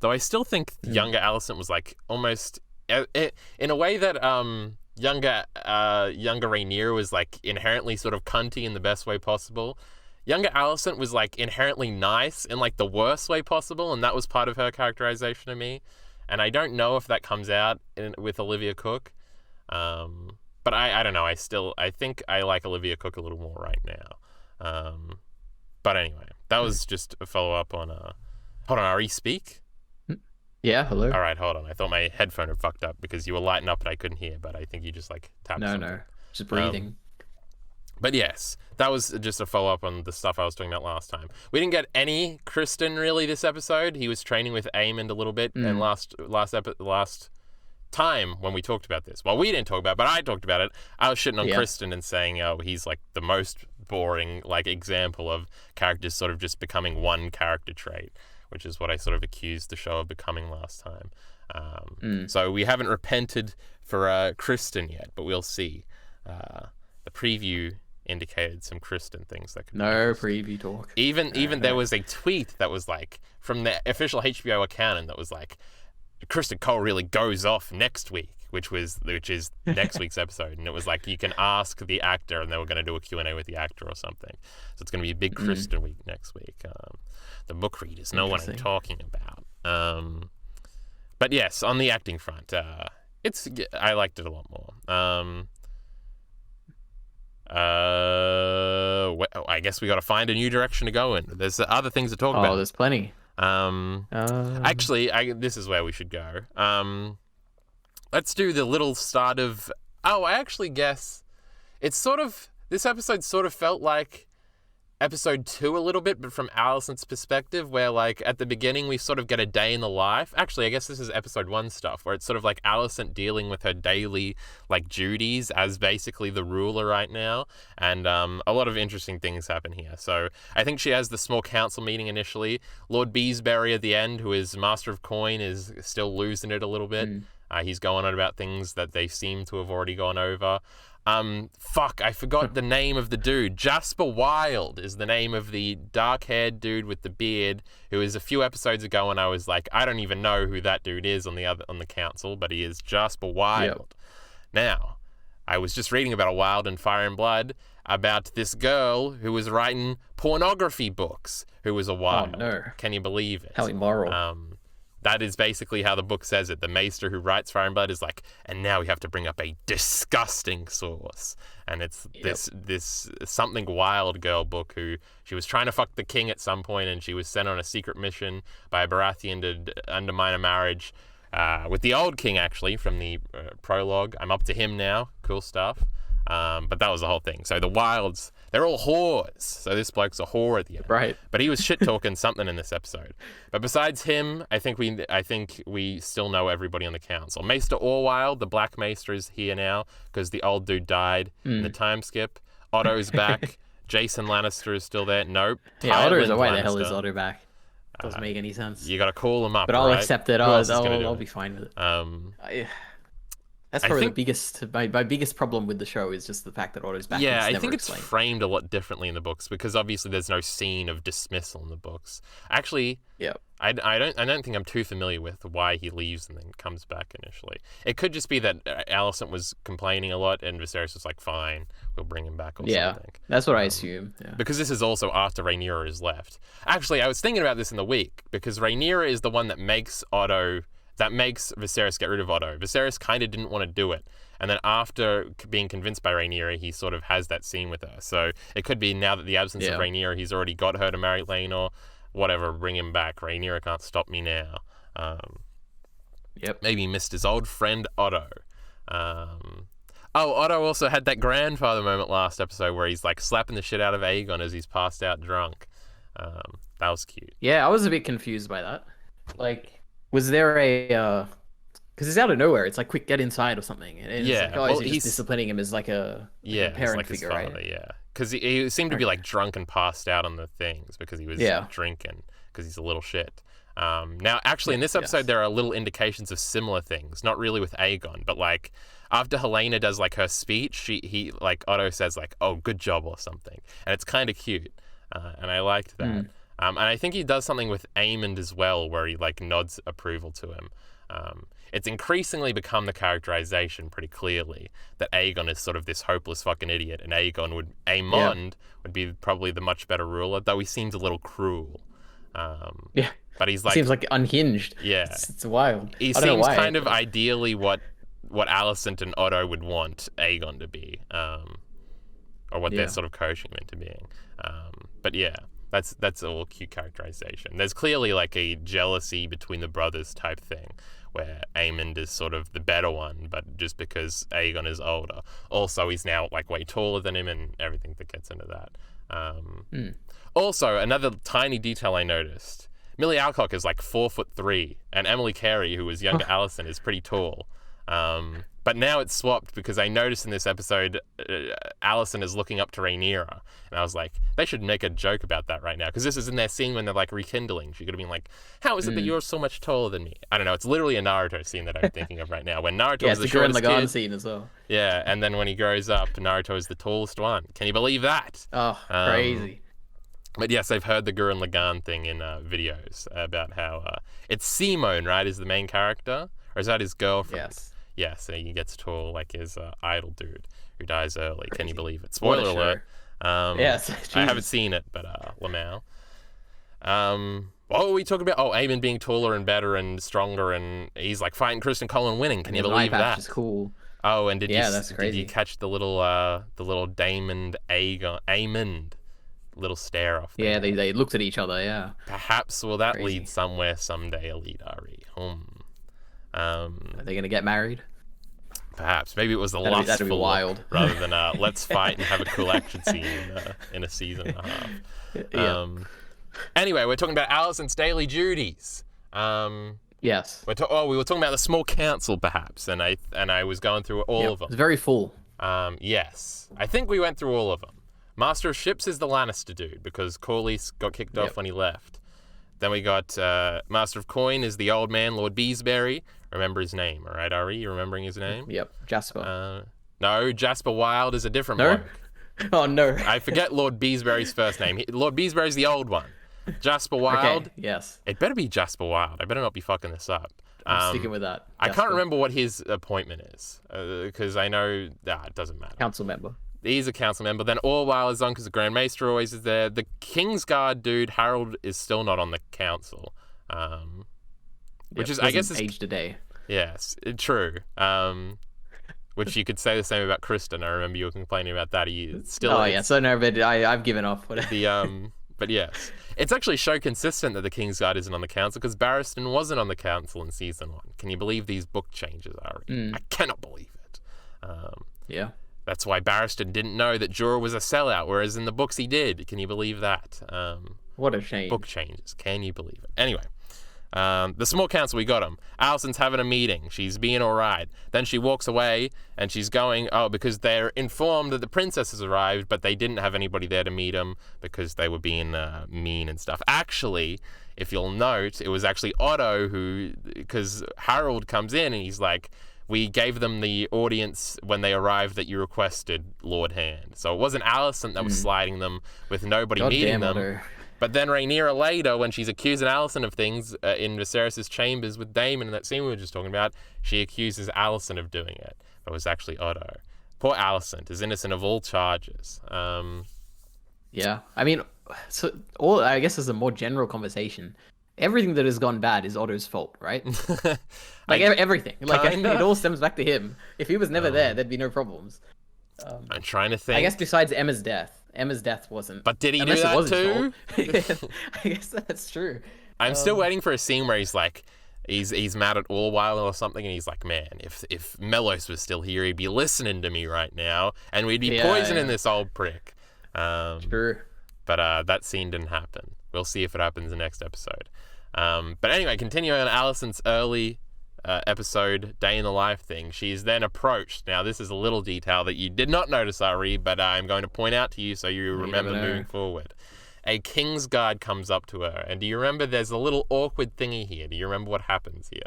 I still think younger Alicent was like almost in a way that younger Rhaenyra was like inherently sort of cunty in the best way possible. Younger Alicent was like inherently nice in like the worst way possible, and that was part of her characterization of me. And I don't know if that comes out with Olivia Cooke. But I don't know. I think I like Olivia Cooke a little more right now. But anyway, that was just a follow up on. Hold on, are you speak? Yeah. Hello. All right, hold on. I thought my headphone had fucked up because you were lighting up and I couldn't hear. But I think you just like tapped. No, just breathing. But yes, that was just a follow up on the stuff I was talking about last time. We didn't get any Kristen really this episode. He was training with Aemond a little bit, and last time when we talked about this, well, we didn't talk about it, but I talked about it, I was shitting on Kristen and saying, oh, he's like the most boring like example of characters sort of just becoming one character trait, which is what I sort of accused the show of becoming last time. So we haven't repented for Kristen yet, but we'll see. The preview indicated some Kristen things that could preview talk. Even there was a tweet that was like from the official HBO account, and that was like, Kristen Cole really goes off next week, which is next week's episode, and it was like you can ask the actor, and they were going to do a Q&A with the actor or something. So it's going to be a big Kristen week next week. The book readers know what I'm talking about. But yes, on the acting front, I liked it a lot more. I guess we got to find a new direction to go in. There's other things to talk about. Oh, there's plenty. Actually, this is where we should go. Let's do the little start of. I actually guess it's this episode sort of felt like episode 2 a little bit, but from Alicent's perspective, where like at the beginning we sort of get a day in the life. Actually, I guess this is episode 1 stuff, where it's sort of like Alicent dealing with her daily like duties as basically the ruler right now, and a lot of interesting things happen here. So I think she has the small council meeting initially. Lord Beesbury at the end, who is Master of Coin, is still losing it a little bit. He's going on about things that they seem to have already gone over. I forgot the name of the dude. Jasper Wilde is the name of the dark-haired dude with the beard, who is a few episodes ago, and I was like, I don't even know who that dude is on the council, but he is Jasper Wilde. Yep. Now, I was just reading about a Wilde in Fire and Blood, about this girl who was writing pornography books, who was a Wilde. Oh, no. Can you believe it? How immoral. That is basically how the book says it. The maester who writes Fire and Blood is like, and now we have to bring up a disgusting source. And it's this something wild girl book who she was trying to fuck the king at some point, and she was sent on a secret mission by a Baratheon to undermine a marriage with the old king, actually, from the prologue. I'm up to him now. Cool stuff. But that was the whole thing. So the Wilds, they're all whores. So this bloke's a whore at the end. Right. But he was shit talking something in this episode. But besides him, I think we still know everybody on the council. Maester Orwild, the Black Maester, is here now because the old dude died in the time skip. Otto's back. Jason Lannister is still there. Nope. Yeah, Otto's Tywin why the hell Lannister. is Otto back? Doesn't make any sense. You got to call him up. But I'll right? accept it. Who else is gonna do I'll it? be fine with it. That's I probably think- the biggest. My biggest problem with the show is just the fact that Otto's back. Yeah, and I think it's explained. framed a lot differently in the books because obviously there's no scene of dismissal in the books. Actually, Yeah. I don't think I'm too familiar with why he leaves and then comes back initially. It could just be that Alicent was complaining a lot and Viserys was like, "Fine, we'll bring him back" or Yeah, something. that's what I assume. Yeah. Because this is also after Rhaenyra is left. Actually, I was thinking about this in the week because Rhaenyra is the one that makes Viserys get rid of Otto. Viserys kind of didn't want to do it. And then after being convinced by Rhaenyra, he sort of has that scene with her. So it could be now that the absence of Rhaenyra, he's already got her to marry Laenor. Whatever, bring him back. Rhaenyra can't stop me now. Maybe he missed his old friend Otto. Otto also had that grandfather moment last episode where he's like slapping the shit out of Aegon as he's passed out drunk. That was cute. Yeah, I was a bit confused by that. Like, was there a? Because it's out of nowhere. It's like, quick, get inside or something. And it's like, well, is he just disciplining him as like a parent like figure, his father, right? yeah. Because he seemed to be like drunk and passed out on the things because he was drinking because he's a little shit. Now, actually, in this episode, there are little indications of similar things. Not really with Aegon, but like after Helena does like her speech, he like Otto says like, "Oh, good job" or something, and it's kind of cute, and I liked that. And I think he does something with Aemond as well, where he like nods approval to him. It's increasingly become the characterization pretty clearly that Aegon is sort of this hopeless fucking idiot, and Aemond would be probably the much better ruler, though he seems a little cruel. But he's like seems like unhinged. Yeah, it's wild. He I don't know seems why, kind of ideally what Alicent and Otto would want Aegon to be, or what they're sort of coaching him into being. But yeah. That's all cute characterization. There's clearly like a jealousy between the brothers type thing, where Aemond is sort of the better one, but just because Aegon is older. Also, he's now like way taller than him, and everything that gets into that. Also, another tiny detail I noticed: Millie Alcock is like 4'3", and Emily Carey, who was younger Alicent, is pretty tall. But now it's swapped because I noticed in this episode, Alicent is looking up to Rhaenyra. And I was like, they should make a joke about that right now. Because this is in their scene when they're like rekindling. She could have been like, how is it that you're so much taller than me? I don't know. It's literally a Naruto scene that I'm thinking of right now. When Naruto was the shortest Gurren Lagann kid. scene as well. Yeah, and then when he grows up, Naruto is the tallest one. Can you believe that? Oh, crazy. But yes, I've heard the Gurren Lagann thing in videos about how it's Simone, right, is the main character? Or is that his girlfriend? Yes. Yeah, so he gets tall like his idol dude who dies early. Crazy. Can you believe it? Spoiler alert. Yes, I haven't seen it, but Lamau. What were we talking about? Oh, Aemond being taller and better and stronger, and he's like fighting Kristen Cole and winning. Can you believe that? Is cool. Oh, and did that's you crazy. catch the little Aemond little stare off? Yeah, they looked at each other. Yeah. Perhaps will that Crazy. lead somewhere someday, EliteAri? Are they gonna get married? Perhaps. Maybe it was a That'd be lustful wild. look rather than let's fight and have a cool action scene in a season and a half. Yeah. Anyway, we're talking about Alicent's daily duties. Yes. We were talking about the small council, perhaps, and I was going through all of them. It's very full. Yes. I think we went through all of them. Master of Ships is the Lannister dude, because Corlys got kicked off when he left. Then we got Master of Coin is the old man, Lord Beesbury. Remember his name, all right, Ari? You remembering his name? Yep, Jasper. No, Jasper Wilde is a different one. Oh, no. I forget Lord Beesbury's first name. Lord Beesbury's the old one. Jasper Wilde. Okay, yes. It better be Jasper Wilde. I better not be fucking this up. I'm sticking with that. I can't remember what his appointment is, because I know it doesn't matter. Council member. He's a council member. Then Orwell is on because the Grand Maester always is there. The Kingsguard dude, Harold, is still not on the council. Which is, I guess, aged a day. Yes, true. Which you could say the same about Kristen. I remember you were complaining about that. He still. Oh yeah, so no, but I've given off. But yes, it's actually so consistent that the Kingsguard isn't on the council because Barristan wasn't on the council in season 1. Can you believe these book changes, Ari? I cannot believe it. Yeah. That's why Barristan didn't know that Jorah was a sellout, whereas in the books he did. Can you believe that? What a shame. Book changes. Can you believe it? Anyway, the small council, we got him. Alicent's having a meeting. She's being all right. Then she walks away, and she's going, because they're informed that the princess has arrived, but they didn't have anybody there to meet him because they were being mean and stuff. Actually, if you'll note, it was actually Otto because Harold comes in, and he's like, we gave them the audience when they arrived that you requested, Lord Hand. So it wasn't Alicent that was sliding them with nobody meeting them. Otto. But then Rhaenyra later, when she's accusing Alicent of things in Viserys' chambers with Daemon in that scene we were just talking about, she accuses Alicent of doing it. But it was actually Otto. Poor Alicent is innocent of all charges. Yeah, I mean, I guess as a more general conversation, everything that has gone bad is Otto's fault, right? Everything. It all stems back to him. If he was never there, there'd be no problems. I'm trying to think. I guess besides Emma's death. Emma's death wasn't. But did he do that too? I guess that's true. I'm still waiting for a scene where he's like, he's mad at Orwell or something, and he's like, man, if Melos was still here, he'd be listening to me right now, and we'd be poisoning this old prick. True. But that scene didn't happen. We'll see if it happens in the next episode. But anyway, continuing on Alicent's early episode, day in the life thing, she's then approached. Now, this is a little detail that you did not notice, Ari, but I'm going to point out to you so you remember moving forward. A Kingsguard comes up to her, and do you remember there's a little awkward thingy here? Do you remember what happens here?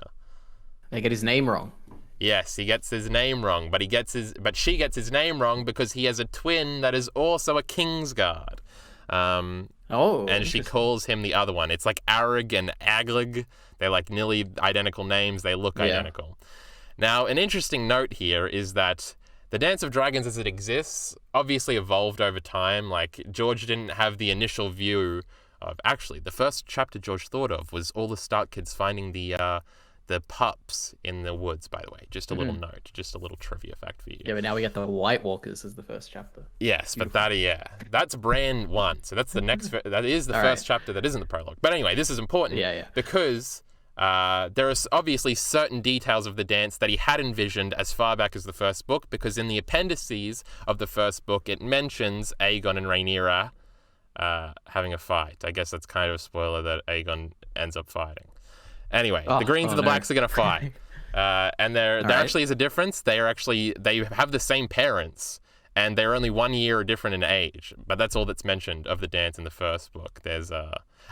They get his name wrong. Yes, he gets his name wrong, but she gets his name wrong because he has a twin that is also a Kingsguard. And she calls him the other one. It's like Arig and Aglig. They're like nearly identical names. They look identical. Now, an interesting note here is that the Dance of Dragons as it exists obviously evolved over time. Like, George didn't have the initial view of... Actually, the first chapter George thought of was all the Stark kids finding the pups in the woods, by the way. Just a little note, just a little trivia fact for you. Yeah, but now we get the White Walkers as the first chapter. Yes, but that's Bran 1. So that's the next, that is the first chapter that isn't the prologue. But anyway, this is important because there are obviously certain details of the dance that he had envisioned as far back as the first book, because in the appendices of the first book, it mentions Aegon and Rhaenyra having a fight. I guess that's kind of a spoiler that Aegon ends up fighting. Anyway, the Greens and the Blacks are going to fight. And there actually is a difference. They have the same parents, and they're only 1 year different in age. But that's all that's mentioned of the dance in the first book. There's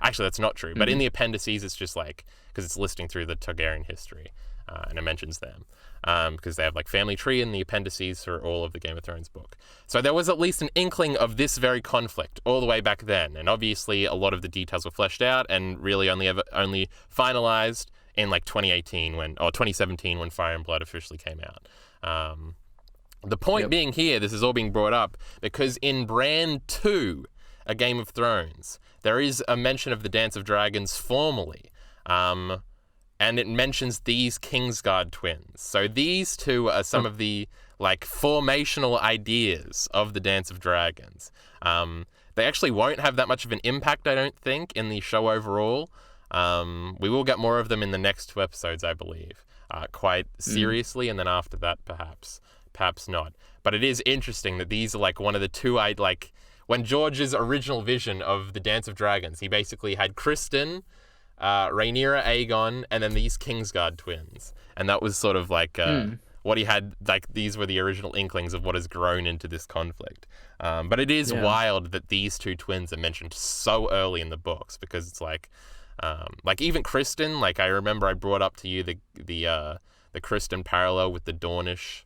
actually, that's not true. But in the appendices, it's just like, because it's listing through the Targaryen history, and it mentions them. Because they have like family tree in the appendices for all of the Game of Thrones book. So there was at least an inkling of this very conflict all the way back then. And obviously a lot of the details were fleshed out and really only finalized in like 2017 when Fire and Blood officially came out. The point being here, this is all being brought up because in Bran 2, A Game of Thrones, there is a mention of the Dance of Dragons formally. And it mentions these Kingsguard twins. So these two are some of the like formational ideas of the Dance of Dragons. They actually won't have that much of an impact, I don't think, in the show overall. We will get more of them in the next 2 episodes, I believe, quite seriously, and then after that, perhaps not. But it is interesting that these are like one of the two when George's original vision of the Dance of Dragons, he basically had Kristen, Rhaenyra, Aegon, and then these Kingsguard twins. And that was sort of like what he had, like these were the original inklings of what has grown into this conflict. But it is wild that these 2 twins are mentioned so early in the books, because it's like even Kristen, like I remember I brought up to you the Kristen parallel with the Dornish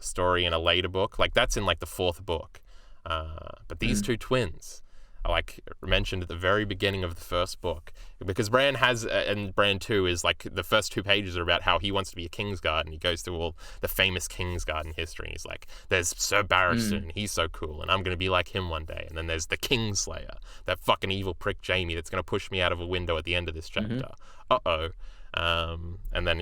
story in a later book. Like that's in like the 4th book. But these 2 twins are like mentioned at the very beginning of the first book, because Bran has, and Bran 2 is like the first 2 pages are about how he wants to be a Kingsguard, and he goes through all the famous Kingsguard in history. And he's like, there's Sir Barristan, he's so cool, and I'm going to be like him one day. And then there's the Kingslayer, that fucking evil prick Jaime that's going to push me out of a window at the end of this chapter. And then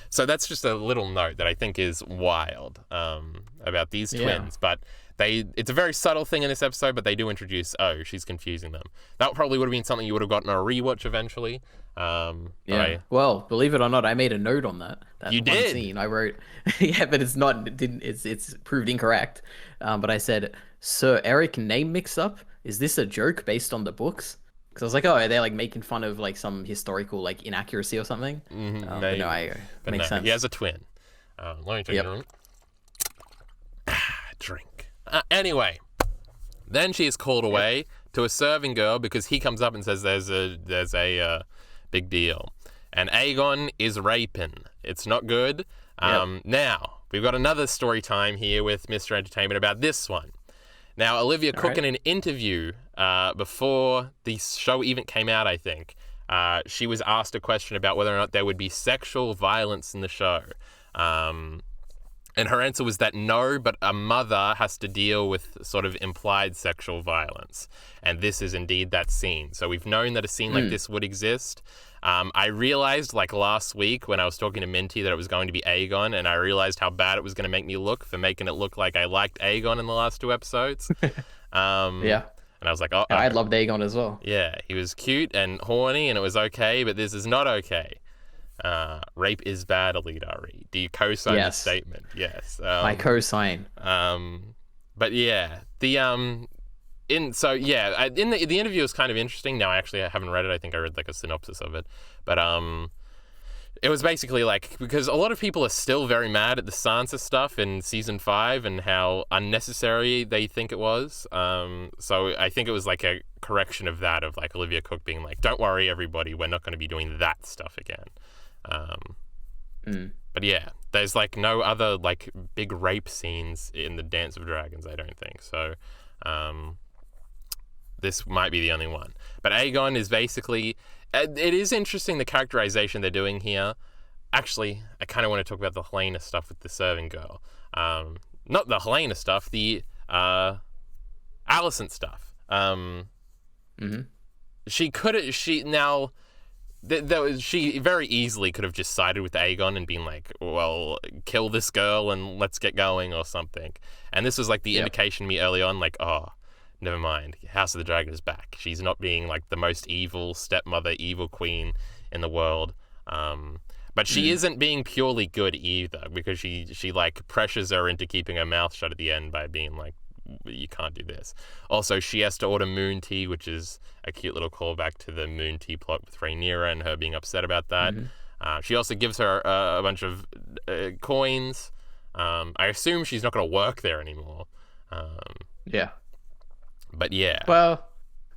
so that's just a little note that I think is wild about these twins. But it's a very subtle thing in this episode, but they do introduce, oh, she's confusing them. That probably would have been something you would have gotten a rewatch eventually. Well, believe it or not, I made a note on that. You one did? Scene. I wrote, yeah, but it's proved incorrect. But I said, Sir Eric name mix-up? Is this a joke based on the books? Because I was like, oh, they're like making fun of like some historical like inaccuracy or something. Maybe. But no, makes sense. He has a twin. Let me take a drink. Drink. Anyway, then she is called away to a serving girl because he comes up and says there's a big deal, and Aegon is raping. It's not good. Now we've got another story time here with Mr. Entertainment about this one. Now Olivia Cook in an interview before the show even came out, I think, she was asked a question about whether or not there would be sexual violence in the show. And her answer was that no, but a mother has to deal with sort of implied sexual violence. And this is indeed that scene. So we've known that a scene like this would exist. I realized like last week when I was talking to Minty that it was going to be Aegon, and I realized how bad it was going to make me look for making it look like I liked Aegon in the last 2 episodes. Yeah. And I was like, oh, I loved Aegon as well. Yeah, he was cute and horny and it was okay, but this is not okay. Rape is bad, EliteAri. Do you co-sign the statement? Yes. I co-sign. But yeah, the interview was kind of interesting. Now I haven't read it. I think I read like a synopsis of it, but it was basically like, because a lot of people are still very mad at the Sansa stuff in season 5 and how unnecessary they think it was. So I think it was like a correction of that, of like Olivia Cook being like, don't worry everybody, we're not going to be doing that stuff again. But yeah, there's like no other like big rape scenes in the Dance of Dragons, I don't think. So this might be the only one. But Aegon is basically, it is interesting the characterization they're doing here. Actually, I kind of want to talk about the Helaena stuff with the serving girl. Not the Helaena stuff, the Alicent stuff. She very easily could have just sided with Aegon and been like, well, kill this girl and let's get going or something. And this was like the indication to me early on, like, oh, never mind. House of the Dragon is back. She's not being like the most evil stepmother, evil queen in the world. But she isn't being purely good either, because she like pressures her into keeping her mouth shut at the end by being like, you can't do this. Also, she has to order moon tea, which is a cute little callback to the moon tea plot with Rhaenyra and her being upset about that. She also gives her a bunch of coins. I assume she's not going to work there anymore. But yeah. Well,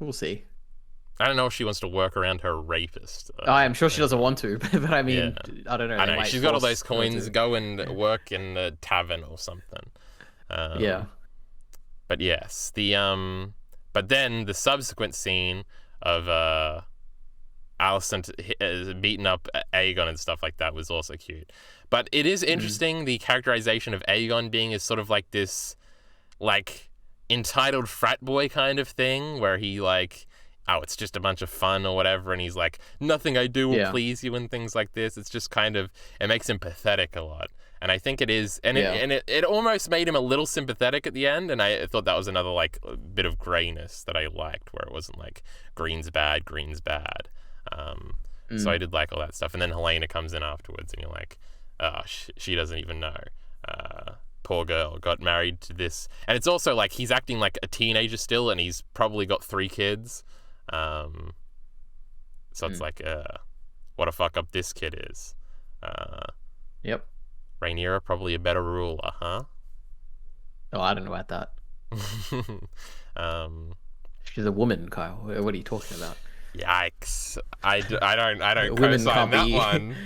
we'll see. I don't know if she wants to work around her rapist. I'm sure she doesn't want to, but I mean, I don't know. I know. She's got all those coins. Go and work in the tavern or something. But yes, but then the subsequent scene of Alicent beating up Aegon and stuff like that was also cute. But it is interesting the characterization of Aegon being as sort of like this, like, entitled frat boy kind of thing, where he like, oh, it's just a bunch of fun or whatever, and he's like, nothing I do will please you and things like this. It's just kind of, it makes him pathetic a lot. And I think it is, and it almost made him a little sympathetic at the end, and I thought that was another like bit of grayness that I liked, where it wasn't like green's bad. So I did like all that stuff. And then Helaena comes in afterwards, and you're like, oh, she doesn't even know. Poor girl got married to this, and it's also like he's acting like a teenager still, and he's probably got 3 kids. So it's like, what a fuck up this kid is. Rhaenyra probably a better ruler, huh? Oh, I don't know about that. She's a woman, Kyle. What are you talking about? Yikes! I don't co-sign that one.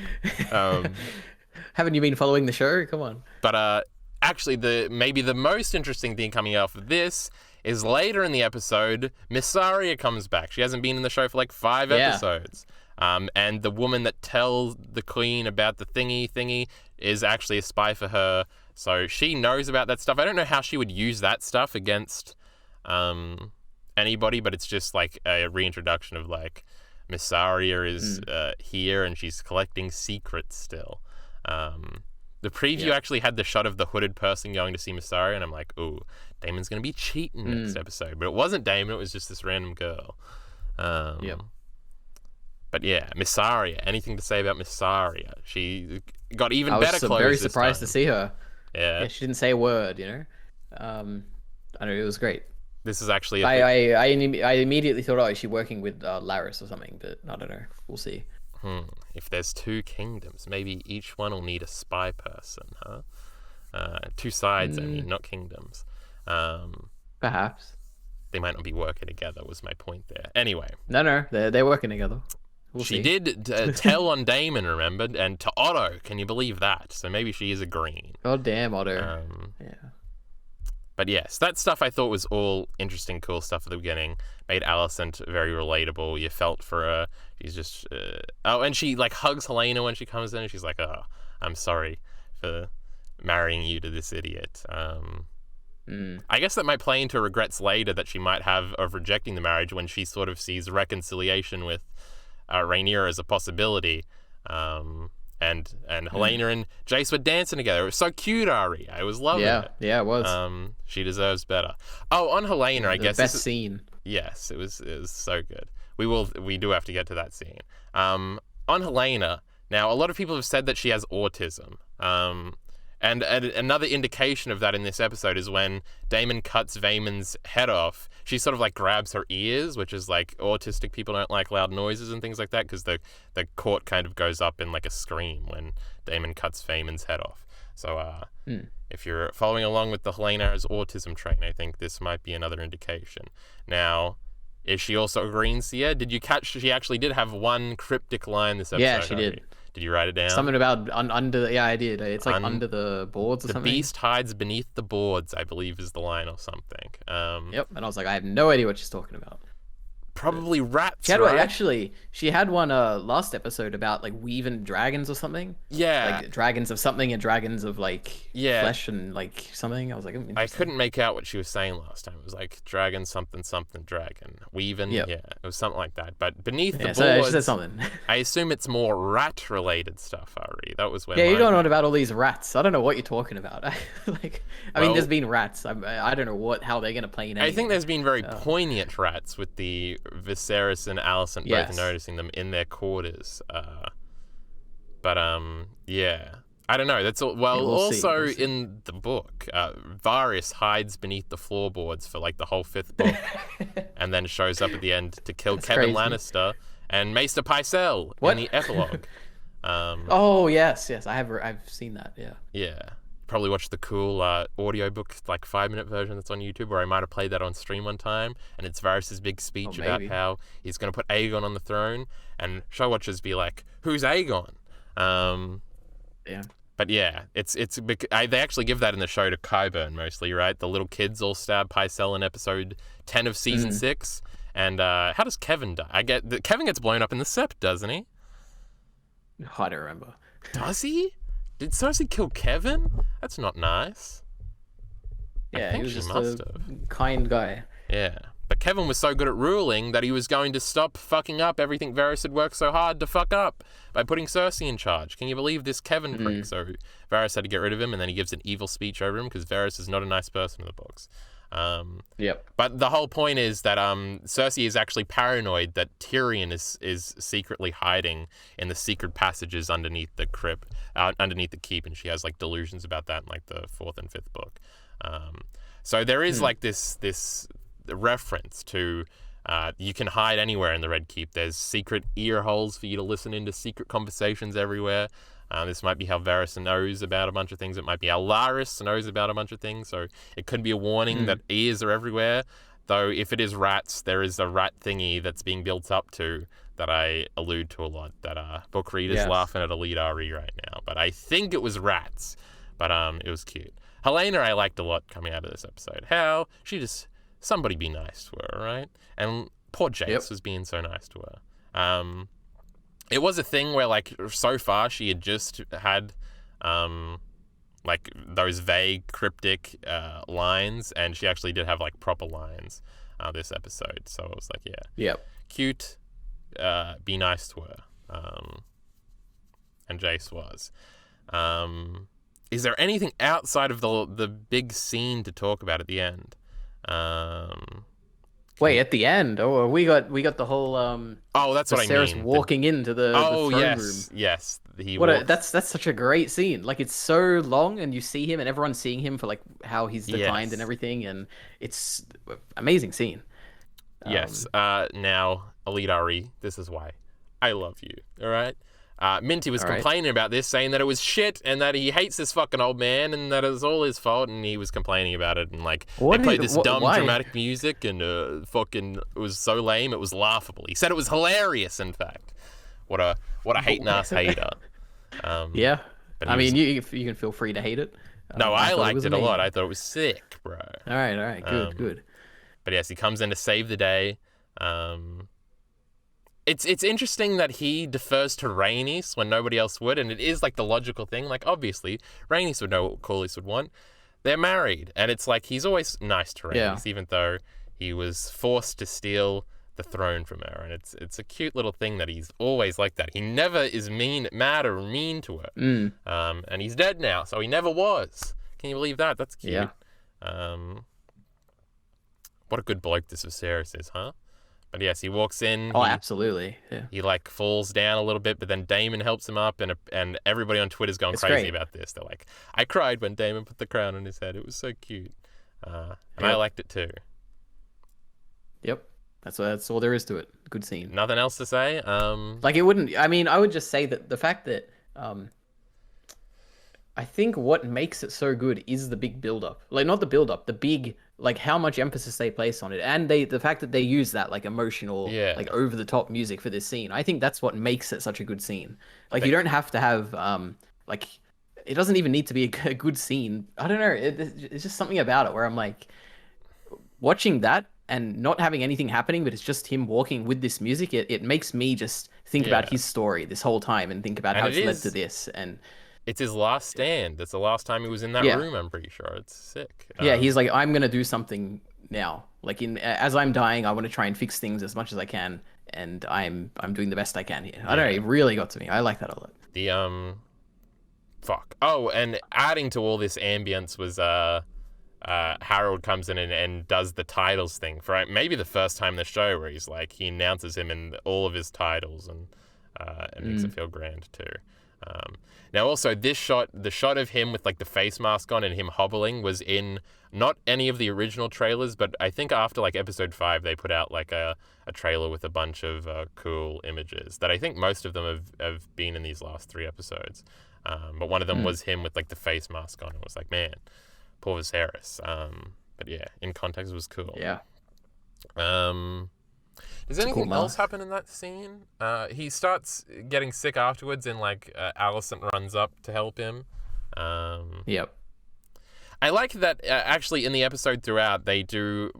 Haven't you been following the show? Come on. But actually, maybe the most interesting thing coming off of this is later in the episode, Mysaria comes back. She hasn't been in the show for like 5 episodes. And the woman that tells the queen about the thingy is actually a spy for her. So she knows about that stuff. I don't know how she would use that stuff against anybody, but it's just like a reintroduction of like Mysaria is here and she's collecting secrets still. The preview actually had the shot of the hooded person going to see Mysaria, and I'm like, ooh, Daemon's going to be cheating next episode. But it wasn't Daemon, it was just this random girl. But yeah, Mysaria. Anything to say about Mysaria? She got even better clothes. I was very surprised to see her. Yeah, she didn't say a word. I don't know. It was great. This is actually. I immediately thought, oh, is she working with Laris or something? But I don't know. We'll see. If there's 2 kingdoms, maybe each one will need a spy person, huh? 2 sides, I mean, not kingdoms. Perhaps. They might not be working together, was my point there. Anyway. No, they're working together. She did tell on Daemon, remember? And to Otto, can you believe that? So maybe she is agreeing. God damn, Otto. Yeah. But yes, that stuff I thought was all interesting, cool stuff at the beginning. Made Alicent very relatable. You felt for her. She's just... and she like hugs Helaena when she comes in, and she's like, oh, I'm sorry for marrying you to this idiot. I guess that might play into regrets later that she might have of rejecting the marriage when she sort of sees reconciliation with Rhaenyra as a possibility. And Helaena and Jace were dancing together. It was so cute, Ari. I was loving it. Yeah, it was. She deserves better. Oh, on Helaena, I guess. The best scene. Yes, it was so good. We do have to get to that scene. On Helaena, now a lot of people have said that she has autism. And another indication of that in this episode is when Daemon cuts Vaemon's head off, she sort of like grabs her ears, which is like autistic people don't like loud noises and things like that because the court kind of goes up in like a scream when Daemon cuts Vaemon's head off. So if you're following along with the Helena's autism train, I think this might be another indication. Now, is she also a green seer? Did you catch she actually did have one cryptic line this episode? Yeah, she did. Did you write it down? Something about under... Yeah, I did. It's like under the boards or something. The beast hides beneath the boards, I believe is the line or something. Yep, and I was like, I have no idea what she's talking about. Probably rats, she had right? Actually, she had one last episode about like weaving dragons or something. Yeah. Like dragons of something and dragons of like flesh and like something. I was like, I couldn't make out what she was saying last time. It was like dragon something something dragon. Weaving, yeah. It was something like that. But beneath the boards, she said something. I assume it's more rat-related stuff, Ari. That was when you're going on about all these rats. I don't know what you're talking about. I mean, there's been rats. I don't know how they're going to play in anything. I think there's been very poignant rats with the Viserys and Alicent both noticing them in their quarters. Yeah. I don't know. That's all. Well, we'll see. In the book, Varys hides beneath the floorboards for like the whole 5th book, and then shows up at the end to kill Kevin Lannister and Maester Pycelle in the epilogue. Oh yes, I've seen that. Yeah. Yeah. Probably watched the cool audiobook, like 5-minute version that's on YouTube, where I might have played that on stream one time, and it's Varys' big speech about how he's going to put Aegon on the throne, and show watchers be like, "Who's Aegon?" Yeah. But yeah, they actually give that in the show to Qyburn mostly, right? The little kids all stab Pycelle in episode 10 of season 6, and how does Kevin die? Kevin gets blown up in the Sept, doesn't he? I don't remember. Does he? Did Cersei kill Kevin? That's not nice. Yeah, he was just a kind guy. Yeah. But Kevin was so good at ruling that he was going to stop fucking up everything Varys had worked so hard to fuck up by putting Cersei in charge. Can you believe this Kevin prick? So Varys had to get rid of him, and then he gives an evil speech over him because Varys is not a nice person in the books. Yep. But the whole point is that Cersei is actually paranoid that Tyrion is secretly hiding in the secret passages underneath the crypt, underneath the keep, and she has like delusions about that in like the 4th and 5th book. So there is like this reference to you can hide anywhere in the Red Keep. There's secret ear holes for you to listen into secret conversations everywhere. This might be how Varys knows about a bunch of things. It might be how Laris knows about a bunch of things. So it could be a warning that ears are everywhere. Though if it is rats, there is a rat thingy that's being built up to that I allude to a lot. That book readers laughing at EliteAri right now. But I think it was rats. But it was cute. Helaena I liked a lot coming out of this episode. How she just... Somebody be nice to her, right? And poor Jace was being so nice to her. It was a thing where, like, so far she had just had, like, those vague, cryptic lines, and she actually did have, like, proper lines this episode. So I was like, cute, be nice to her. And Jace was. is there anything outside of the big scene to talk about at the end? Wait, at the end? Oh, we got the whole Oh, that's what I Viserys mean. walking into the throne room. Yes. That's such a great scene. Like, it's so long, and you see him, and everyone's seeing him for like how he's declined and everything, and it's amazing scene. Yes. Now, EliteAri, this is why I love you. All right. Minty was complaining about this, saying that it was shit and that he hates this fucking old man and that it was all his fault, and he was complaining about it, and like they played this dumb dramatic music and it was so lame, it was laughable. He said it was hilarious, in fact. What a hating ass hater. Yeah. I mean, you can feel free to hate it. No, I liked it a lot. I thought it was sick, bro. All right. Good. But yes, he comes in to save the day. It's interesting that he defers to Rhaenys when nobody else would, and it is like the logical thing. Like, obviously, Rhaenys would know what Corlys would want. They're married, and it's like he's always nice to Rhaenys, even though he was forced to steal the throne from her. And it's a cute little thing that he's always like that. He never is mad or mean to her. And he's dead now, so he never was. Can you believe that? That's cute. Yeah. What a good bloke this Viserys is, huh? But yes, he walks in. Oh, absolutely. Yeah. He like falls down a little bit, but then Daemon helps him up, and everybody on Twitter's going crazy about this. They're like, I cried when Daemon put the crown on his head. It was so cute. And I liked it too. Yep. That's all there is to it. Good scene. Nothing else to say? Like, it wouldn't... I mean, I would just say that the fact that... I think what makes it so good is the big build-up. Like, not the build-up, the big... Like, how much emphasis they place on it. And the fact that they use that, like, emotional, like, over-the-top music for this scene. I think that's what makes it such a good scene. Like, you don't have to have... like, it doesn't even need to be a good scene. I don't know. It's just something about it where I'm like... Watching that and not having anything happening, but it's just him walking with this music, it makes me just think about his story this whole time and think about how it's led to this. And it's his last stand. It's the last time he was in that room, I'm pretty sure. It's sick. Yeah, he's like, I'm going to do something now. Like, as I'm dying, I want to try and fix things as much as I can, and I'm doing the best I can here. I don't know, it really got to me. I like that a lot. The, fuck. Oh, and adding to all this ambience was, Harold comes in and does the titles thing for maybe the first time in the show, where he's like, he announces him in all of his titles and makes it feel grand too. Now also this shot, the shot of him with like the face mask on and him hobbling, was in not any of the original trailers, but I think after like episode 5 they put out like a trailer with a bunch of cool images that I think most of them have been in these last 3 episodes. But one of them was him with like the face mask on. It was like, man, poor Viserys. But yeah, in context it was cool. Yeah. Does anything else happen in that scene? He starts getting sick afterwards, and like Alicent runs up to help him. Yep. I like that actually in the episode throughout they do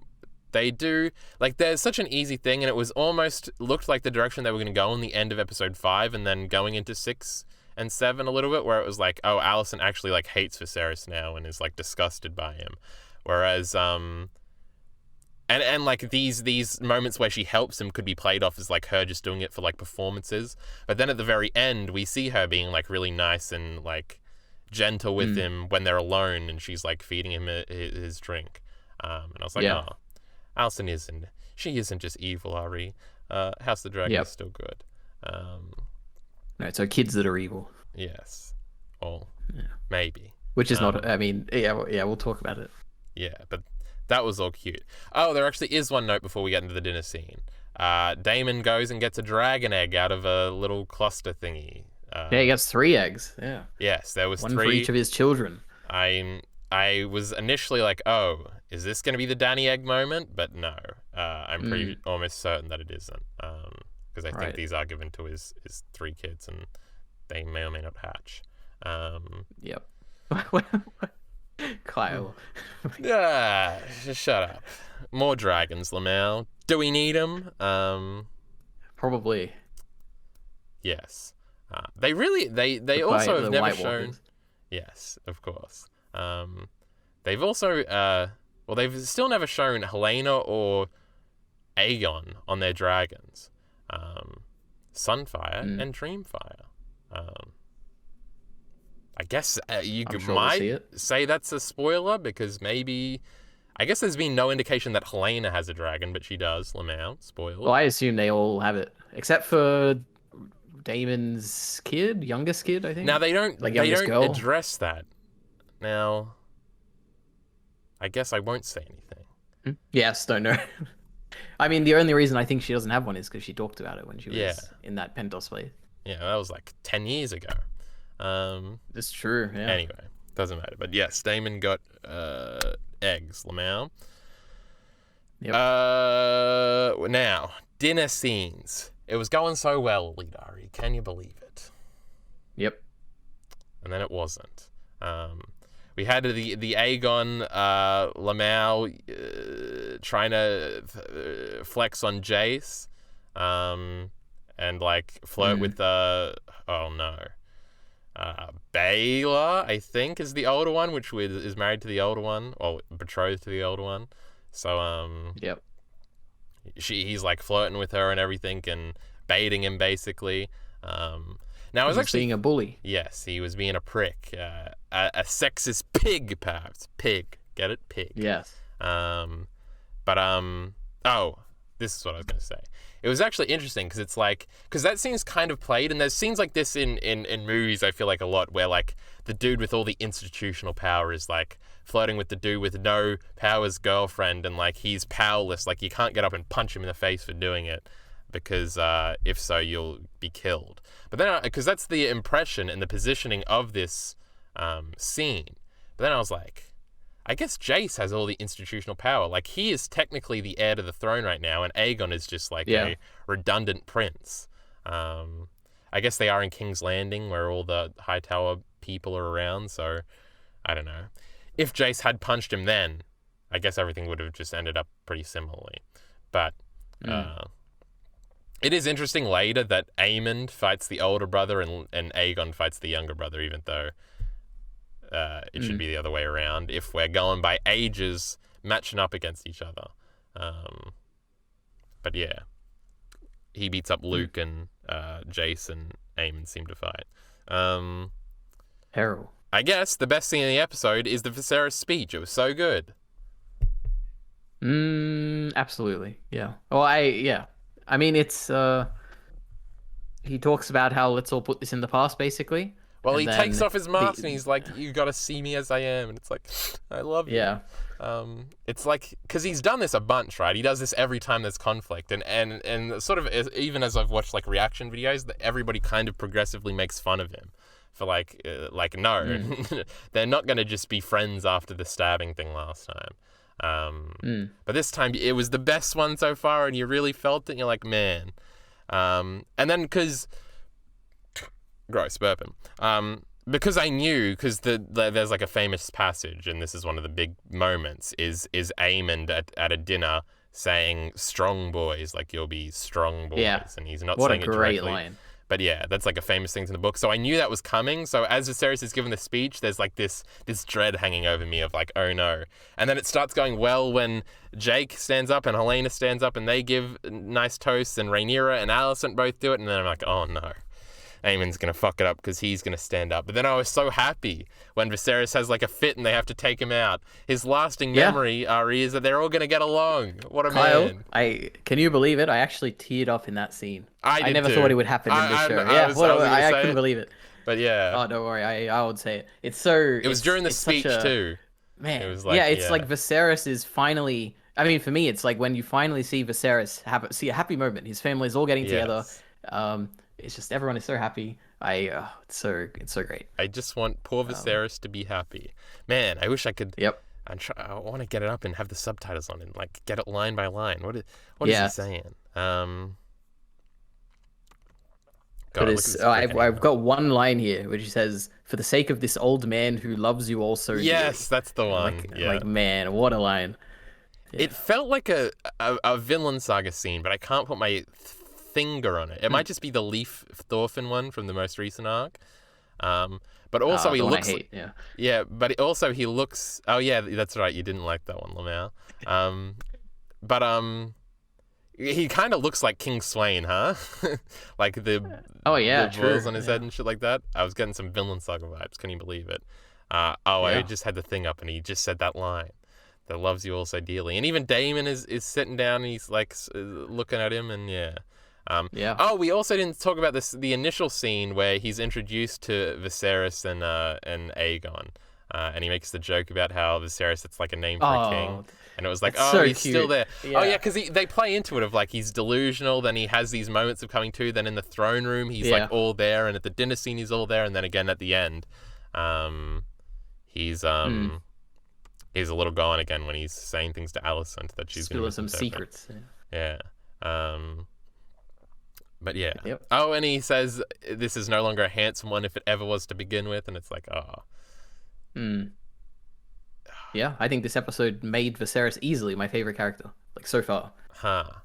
like, there's such an easy thing, and it was almost looked like the direction they were going to go in the end of episode 5 and then going into 6 and 7 a little bit, where it was like, oh, Alicent actually like hates Viserys now and is like disgusted by him, whereas and like these moments where she helps him could be played off as like her just doing it for like performances, but then at the very end we see her being like really nice and like gentle with him when they're alone, and she's like feeding him his drink, and I was like, oh, Alicent isn't just evil, Ari. House of the Dragon is still good. No, so kids that are evil. Yes. Or maybe. Which is not, I mean, we'll talk about it. Yeah, but that was all cute. Oh, there actually is one note before we get into the dinner scene. Daemon goes and gets a dragon egg out of a little cluster thingy. He gets 3 eggs. Yeah. Yes, there was 3. One for each of his children. I was initially like, oh, is this going to be the Danny egg moment? But no, I'm pretty almost certain that it isn't. Because I think these are given to his 3 kids, and they may or may not hatch. Yep. Kyle. Just shut up. More dragons, Lamau. Do we need them? Probably. Yes. They also have never shown. Walkers. Yes, of course. They've also they've still never shown Helena or Aegon on their dragons. Sunfire and Dreamfire. I guess you I'm sure we'll see might it. say that's a spoiler because maybe. I guess there's been no indication that Helaena has a dragon, but she does. Lamau, spoiled. Well, I assume they all have it, except for Damon's kid, youngest kid, I think. Now they don't youngest girl. address that. Now, I guess I won't say anything. Yes, don't know. I mean, the only reason I think she doesn't have one is because she talked about it when she was in that Pentos place. Yeah, that was like 10 years ago. That's true. Yeah. Anyway, doesn't matter. But yes, Daemon got eggs. Lamau. Yep. Now dinner scenes. It was going so well, EliteAri. Can you believe it? Yep. And then it wasn't. We had the Aegon Lamau trying to flex on Jace, and like flirt with Baela, I think, is the older one, which is married to the older one, or betrothed to the older one. So Yep. he's like flirting with her and everything and baiting him basically. Now, I was actually being a bully. Yes, he was being a prick, a sexist pig, perhaps. Pig, get it? Pig. Yes. This is what I was going to say. It was actually interesting because it's like, because that scene's kind of played, and there's scenes like this in movies, I feel like, a lot, where like the dude with all the institutional power is like flirting with the dude with no power's girlfriend, and like he's powerless, like you can't get up and punch him in the face for doing it, because if so, you'll be killed. But then, because that's the impression and the positioning of this scene. But then I was like, I guess Jace has all the institutional power. Like, he is technically the heir to the throne right now, and Aegon is just like a redundant prince. I guess they are in King's Landing, where all the Hightower people are around, so I don't know. If Jace had punched him then, I guess everything would have just ended up pretty similarly. But it is interesting later that Aemond fights the older brother and Aegon fights the younger brother, even though it should be the other way around if we're going by ages matching up against each other. But yeah, he beats up Luke and Jace and Aemond seem to fight. Terrible. I guess the best scene in the episode is the Viserys speech. It was so good. Absolutely. Yeah. Well, I mean, it's he talks about how let's all put this in the past, basically. Well, he takes off his mask and he's like, "You got to see me as I am," and it's like, I love you. Yeah. It's like, because he's done this a bunch, right? He does this every time there's conflict, and sort of even as I've watched like reaction videos, that everybody kind of progressively makes fun of him for like no, they're not going to just be friends after the stabbing thing last time. But this time it was the best one so far, and you really felt it. And you're like, man. And then because gross burping. Because I knew, because there's like a famous passage, and this is one of the big moments, is Aemond at a dinner saying "strong boys," like you'll be strong boys, and he's not saying it directly. What a great line. But yeah, that's like a famous thing in the book. So I knew that was coming. So as Viserys is given the speech, there's like this dread hanging over me of like, oh no. And then it starts going well when Jake stands up and Helaena stands up and they give nice toasts, and Rhaenyra and Alicent both do it. And then I'm like, oh no, Aemon's going to fuck it up because he's going to stand up. But then I was so happy when Viserys has like a fit and they have to take him out. His lasting memory, Ari, is that they're all going to get along. What a man. Can you believe it? I actually teared up in that scene. I never too. thought it would happen in this show. I couldn't believe it. But yeah. Oh, don't worry. I would say it. It was during the speech too. Man. It was like, it's like Viserys is finally... I mean, for me, it's like when you finally see Viserys see a happy moment. His family is all getting together. It's just everyone is so happy. It's so great. I just want poor Viserys to be happy. Man, I wish I could. Yep. I want to get it up and have the subtitles on and like get it line by line. What is he saying? I've got one line here which says, "For the sake of this old man who loves you all so dearly." Yes, that's the one. Like man, what a line. Yeah. It felt like a Vinland Saga scene, but I can't put my finger on it. It might just be the Leaf Thorfinn one from the most recent arc. But also he looks but also he looks that's right, you didn't like that one, Lamau. But He kind of looks like King Swain, huh? Like the balls on his head and shit like that. I was getting some Vinland Saga vibes. Can you believe it? I just had the thing up, and he just said that line, that loves you all so dearly. And even Daemon is sitting down, and he's like looking at him, and Oh, we also didn't talk about the initial scene where he's introduced to Viserys and Aegon. And he makes the joke about how Viserys, it's like a name for a king. And it was like, so he's cute. still there. Yeah. Oh, yeah, because they play into it of like he's delusional, then he has these moments of coming to, then in the throne room, he's like all there, and at the dinner scene, he's all there, and then again at the end, he's a little gone again when he's saying things to Alicent that she's going to some secrets. Yeah. But yeah. Yep. Oh, and he says, this is no longer a handsome one if it ever was to begin with, and it's like, Yeah, I think this episode made Viserys easily my favorite character, like so far. Now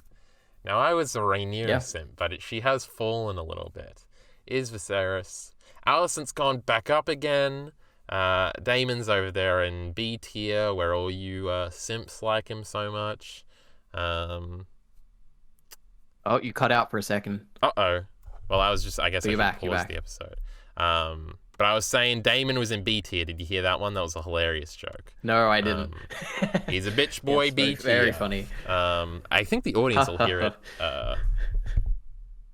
I was a Rhaenyra simp, but she has fallen a little bit. Is Viserys? Alicent's gone back up again. Daemon's over there in B tier, where all you simps like him so much. Oh, you cut out for a second. Well, I was just, I guess I should pause the episode. But I was saying Daemon was in B tier. Did you hear that one? That was a hilarious joke. No, I didn't. He's a bitch boy, B tier. Very funny. I think the audience will hear it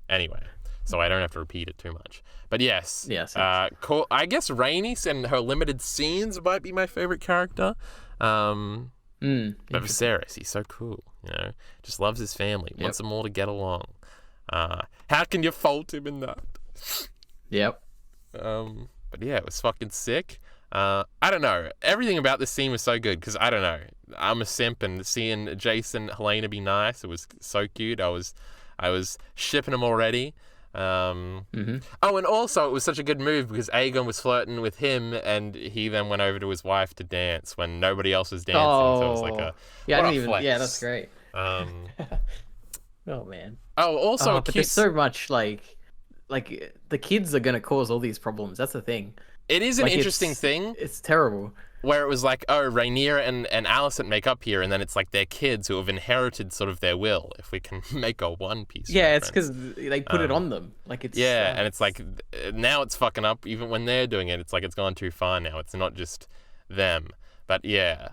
anyway, so I don't have to repeat it too much. But yes. Cool. I guess Rhaenys and her limited scenes might be my favorite character. But Viserys, he's so cool. Just loves his family. Wants them all to get along. How can you fault him in that? Yep. But yeah, it was fucking sick. I don't know. Everything about this scene was so good because I don't know. I'm a simp, and seeing Jason and Helena be nice, it was so cute. I was shipping them already. Oh, and also it was such a good move because Aegon was flirting with him, and he then went over to his wife to dance when nobody else was dancing. So it was like a flex. Yeah, that's great. Oh man. Oh, also, but there's so much like the kids are gonna cause all these problems. That's the thing. It is an interesting thing. It's terrible. Where it was like, Rhaenyra and Alicent make up here, and then it's like their kids who have inherited sort of their will, if we can make a One Piece reference. It's because they put it on them. Like it's and it's like now it's fucking up. Even when they're doing it, it's like it's gone too far now. It's not just them. But yeah,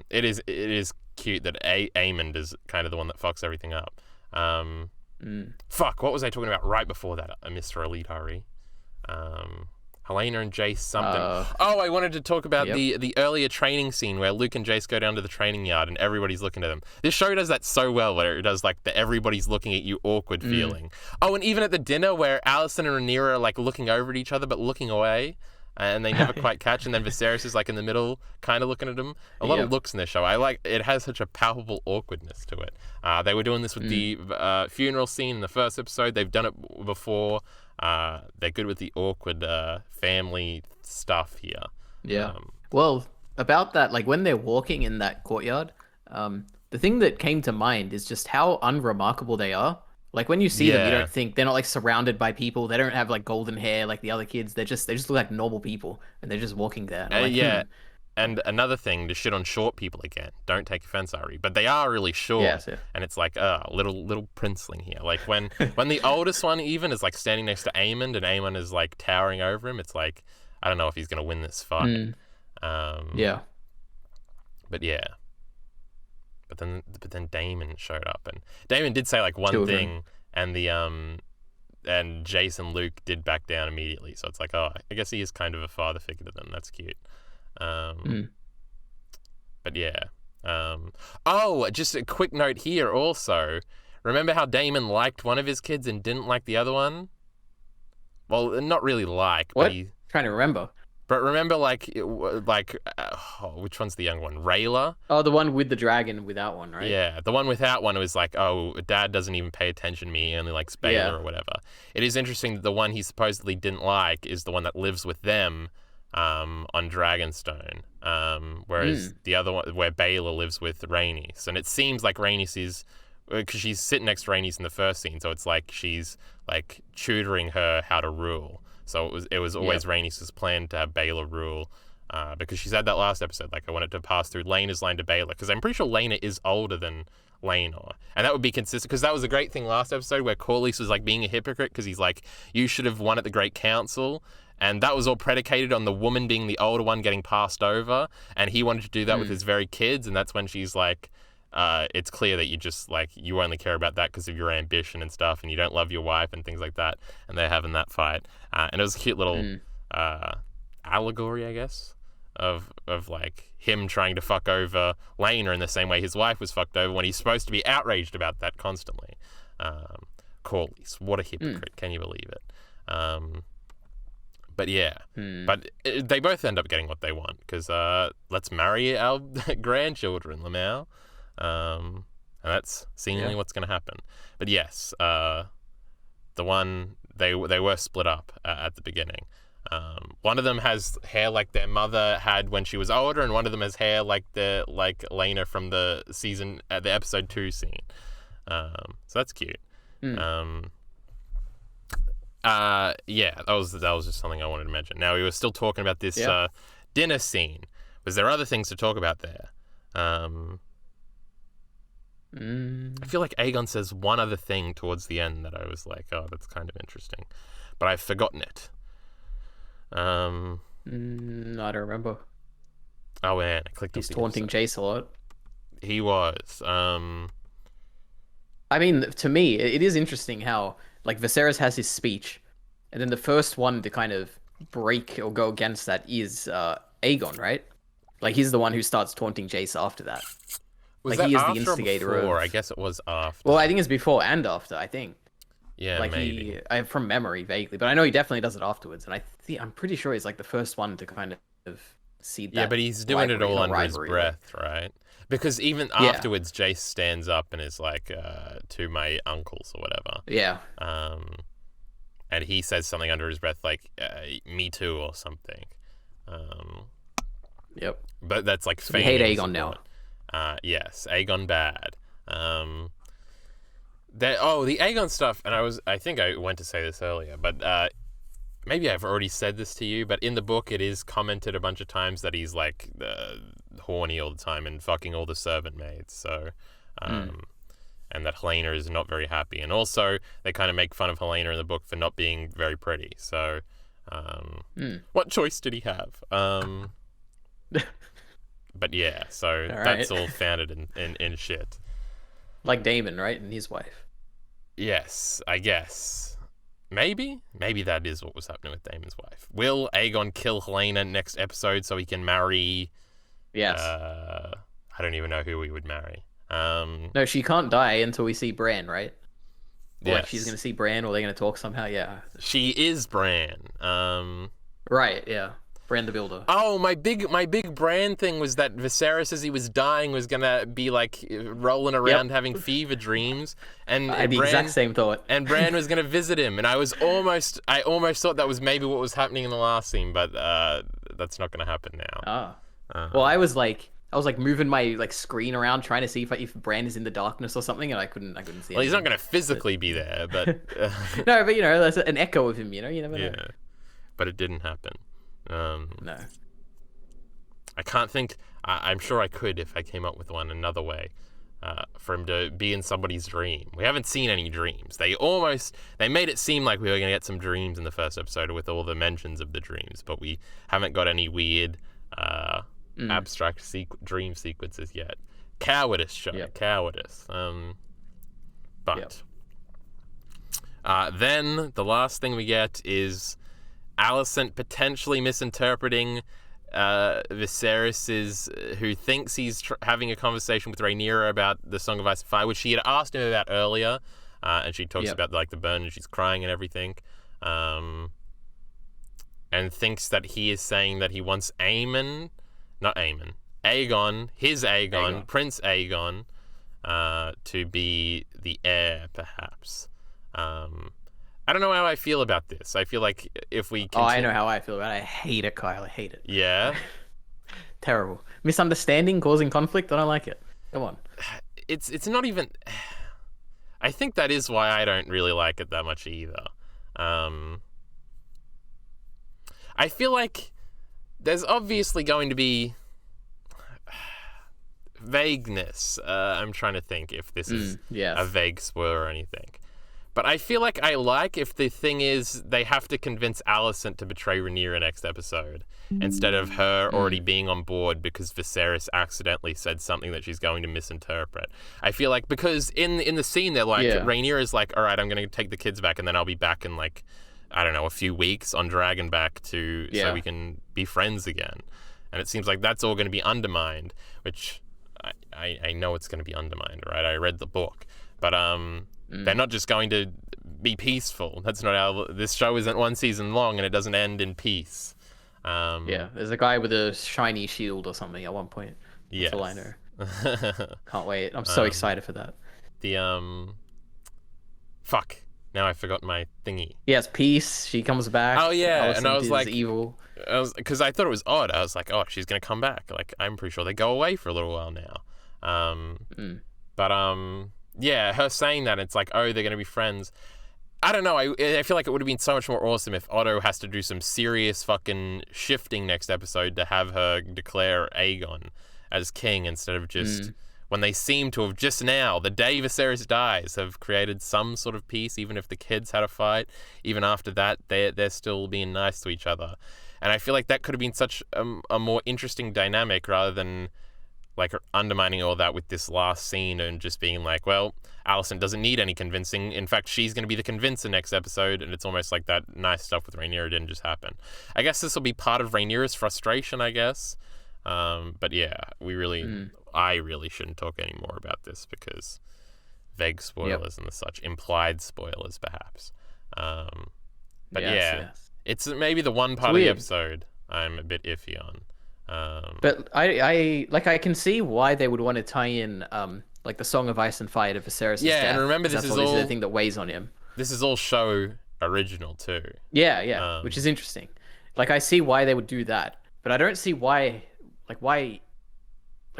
it is cute that Aemond is kind of the one that fucks everything up. Fuck, what was I talking about right before that? Mr. EliteAri. Helena and Jace something. I wanted to talk about the earlier training scene where Luke and Jace go down to the training yard and everybody's looking at them. This show does that so well, where it does like the everybody's looking at you awkward feeling. Oh, and even at the dinner where Alicent and Rhaenyra are like looking over at each other but looking away, and they never quite catch, and then Viserys is like in the middle kind of looking at them. A lot of looks in this show. I like it. Has such a palpable awkwardness to it. They were doing this with the funeral scene in the first episode. They've done it before. They're good with the awkward family stuff here. Well, about that, like when they're walking in that courtyard, the thing that came to mind is just how unremarkable they are. Like when you see them, you don't think they're not like surrounded by people. They don't have like golden hair like the other kids. They just look like normal people, and they're just walking there. And And another thing, to shit on short people again. Don't take offense, Ari, but they are really short. And it's like, little princeling here. Like when the oldest one even is like standing next to Aemond, and Aemond is like towering over him. It's like, I don't know if he's gonna win this fight. But yeah. But then Daemon showed up, and Daemon did say like one thing, and and Jace and Luke did back down immediately. So it's like, I guess he is kind of a father figure to them. That's cute. But yeah. Just a quick note here also. Remember how Daemon liked one of his kids and didn't like the other one? Well, not really like, what? But he... Trying to remember. But remember, which one's the young one? Rhaenyra? Oh, the one with the dragon without one, right? Yeah, the one without one was like, Dad doesn't even pay attention to me, he only likes Baelor or whatever. It is interesting that the one he supposedly didn't like is the one that lives with them on Dragonstone, whereas the other one, where Baelor lives with Rhaenys. And it seems like Rhaenys is, because she's sitting next to Rhaenys in the first scene, so it's like she's like tutoring her how to rule. So it was always Rhaenys' plan to have Baelor rule because she said that last episode, like, I wanted to pass through Laena's line to Baelor, because I'm pretty sure Laena is older than Laenor, and that would be consistent, because that was a great thing last episode where Corlys was like being a hypocrite because he's like, you should have won at the Great Council, and that was all predicated on the woman being the older one getting passed over, and he wanted to do that with his very kids, and that's when she's like, it's clear that you just like, you only care about that because of your ambition and stuff, and you don't love your wife and things like that, and they're having that fight, and it was a cute little allegory, I guess, of like him trying to fuck over Laena in the same way his wife was fucked over when he's supposed to be outraged about that constantly. Corlys, what a hypocrite! Can you believe it? But yeah, but they both end up getting what they want, because let's marry our grandchildren, Lamau, and that's seemingly what's going to happen. But yes, the one they were split up at the beginning. One of them has hair like their mother had when she was older, and one of them has hair like Laena from the episode 2 scene. So that's cute. Yeah, that was just something I wanted to mention. Now, we were still talking about this dinner scene. Was there other things to talk about there? I feel like Aegon says one other thing towards the end that I was like, oh, that's kind of interesting, but I've forgotten it. I don't remember. Oh man, I clicked. He's taunting Jace a lot. He was. I mean, to me, it is interesting how like Viserys has his speech, and then the first one to kind of break or go against that is Aegon, right? Like he's the one who starts taunting Jace after that. Was like that he is after the instigator or before? of... I guess it was after. Well, I think it's before and after. I think. Yeah, like maybe. From memory, vaguely, but I know he definitely does it afterwards, and I'm pretty sure he's like the first one to kind of see that. Yeah, but he's doing it all under his breath, right? Because even afterwards, Jace stands up and is like, to my uncles or whatever. Yeah. And he says something under his breath like, me too, or something. Yep. But that's like we hate Aegon now. Yes, Aegon bad. The Aegon stuff, and I think I went to say this earlier, but maybe I've already said this to you, but in the book it is commented a bunch of times that he's like horny all the time and fucking all the servant maids, so and that Helaena is not very happy, and also they kind of make fun of Helaena in the book for not being very pretty, so what choice did he have? But yeah, so that's all founded in shit. Like Daemon, right? And his wife. Yes, I guess. Maybe that is what was happening with Daemon's wife. Will Aegon kill Helaena next episode so he can marry... Yes. I don't even know who he would marry. No, she can't die until we see Bran, right? Yes. Like she's going to see Bran, or they're going to talk somehow, yeah. She is Bran. Right, yeah. Bran the Builder. Oh, my big Bran thing was that Viserys, as he was dying, was gonna be like rolling around having fever dreams, and I had the exact same thought. And Bran was gonna visit him, and I almost thought that was maybe what was happening in the last scene, but that's not gonna happen now. Well, I was like moving my screen around trying to see if Bran is in the darkness or something, and I couldn't see. Well, anything. He's not gonna physically be there, but no, but there's an echo of him. You never know. Yeah, but it didn't happen. No. I can't think. I'm sure I could if I came up with another way for him to be in somebody's dream. We haven't seen any dreams. They made it seem like we were going to get some dreams in the first episode with all the mentions of the dreams, but we haven't got any weird abstract dream sequences yet. Cowardice, show. Yep. Cowardice. But then the last thing we get is Alicent potentially misinterpreting Viserys's, who thinks he's having a conversation with Rhaenyra about the Song of Ice and Fire, which she had asked him about earlier, and she talks about the burn, and she's crying and everything, and thinks that he is saying that he wants Aegon, Prince Aegon, to be the heir, perhaps. I don't know how I feel about this. I feel like if we continue... I know how I feel about it. I hate it, Kyle. I hate it. Yeah? Terrible. Misunderstanding, causing conflict. I don't like it. Come on. It's not even... I think that is why I don't really like it that much either. I feel like there's obviously going to be vagueness. I'm trying to think if this is a vague spoiler or anything. But I feel like I like if the thing is they have to convince Alicent to betray Rhaenyra next episode instead of her already being on board because Viserys accidentally said something that she's going to misinterpret. I feel like because in the scene they're like Rhaenyra's like, all right, I'm going to take the kids back and then I'll be back in like, I don't know, a few weeks on Dragonback so we can be friends again. And it seems like that's all going to be undermined, which I know it's going to be undermined, right? I read the book, but they're not just going to be peaceful. That's not how this show isn't one season long, and it doesn't end in peace. There's a guy with a shiny shield or something at one point. That's all I know. Can't wait. I'm so excited for that. Fuck. Now I forgot my thingy. Yes, peace. She comes back. Oh yeah, Alicent, and I was like, evil. Because I thought it was odd. I was like, oh, she's gonna come back. Like, I'm pretty sure they go away for a little while now. But yeah, her saying that, it's like, oh, they're going to be friends. I don't know. I feel like it would have been so much more awesome if Otto has to do some serious fucking shifting next episode to have her declare Aegon as king instead of just when they seem to have just now, the day Viserys dies, have created some sort of peace, even if the kids had a fight. Even after that, they're still being nice to each other. And I feel like that could have been such a more interesting dynamic rather than like undermining all that with this last scene and just being like, well, Alicent doesn't need any convincing. In fact, she's going to be the convincer next episode, and it's almost like that nice stuff with Rhaenyra didn't just happen. I guess this will be part of Rhaenyra's frustration, I guess. But yeah, I really shouldn't talk any more about this because vague spoilers and the such, implied spoilers perhaps. But it's maybe the one part of the episode I'm a bit iffy on. But I can see why they would want to tie in like the Song of Ice and Fire to Viserys' death. And remember this is all the thing that weighs on him. This is all show original too. Which is interesting. Like I see why they would do that, but I don't see why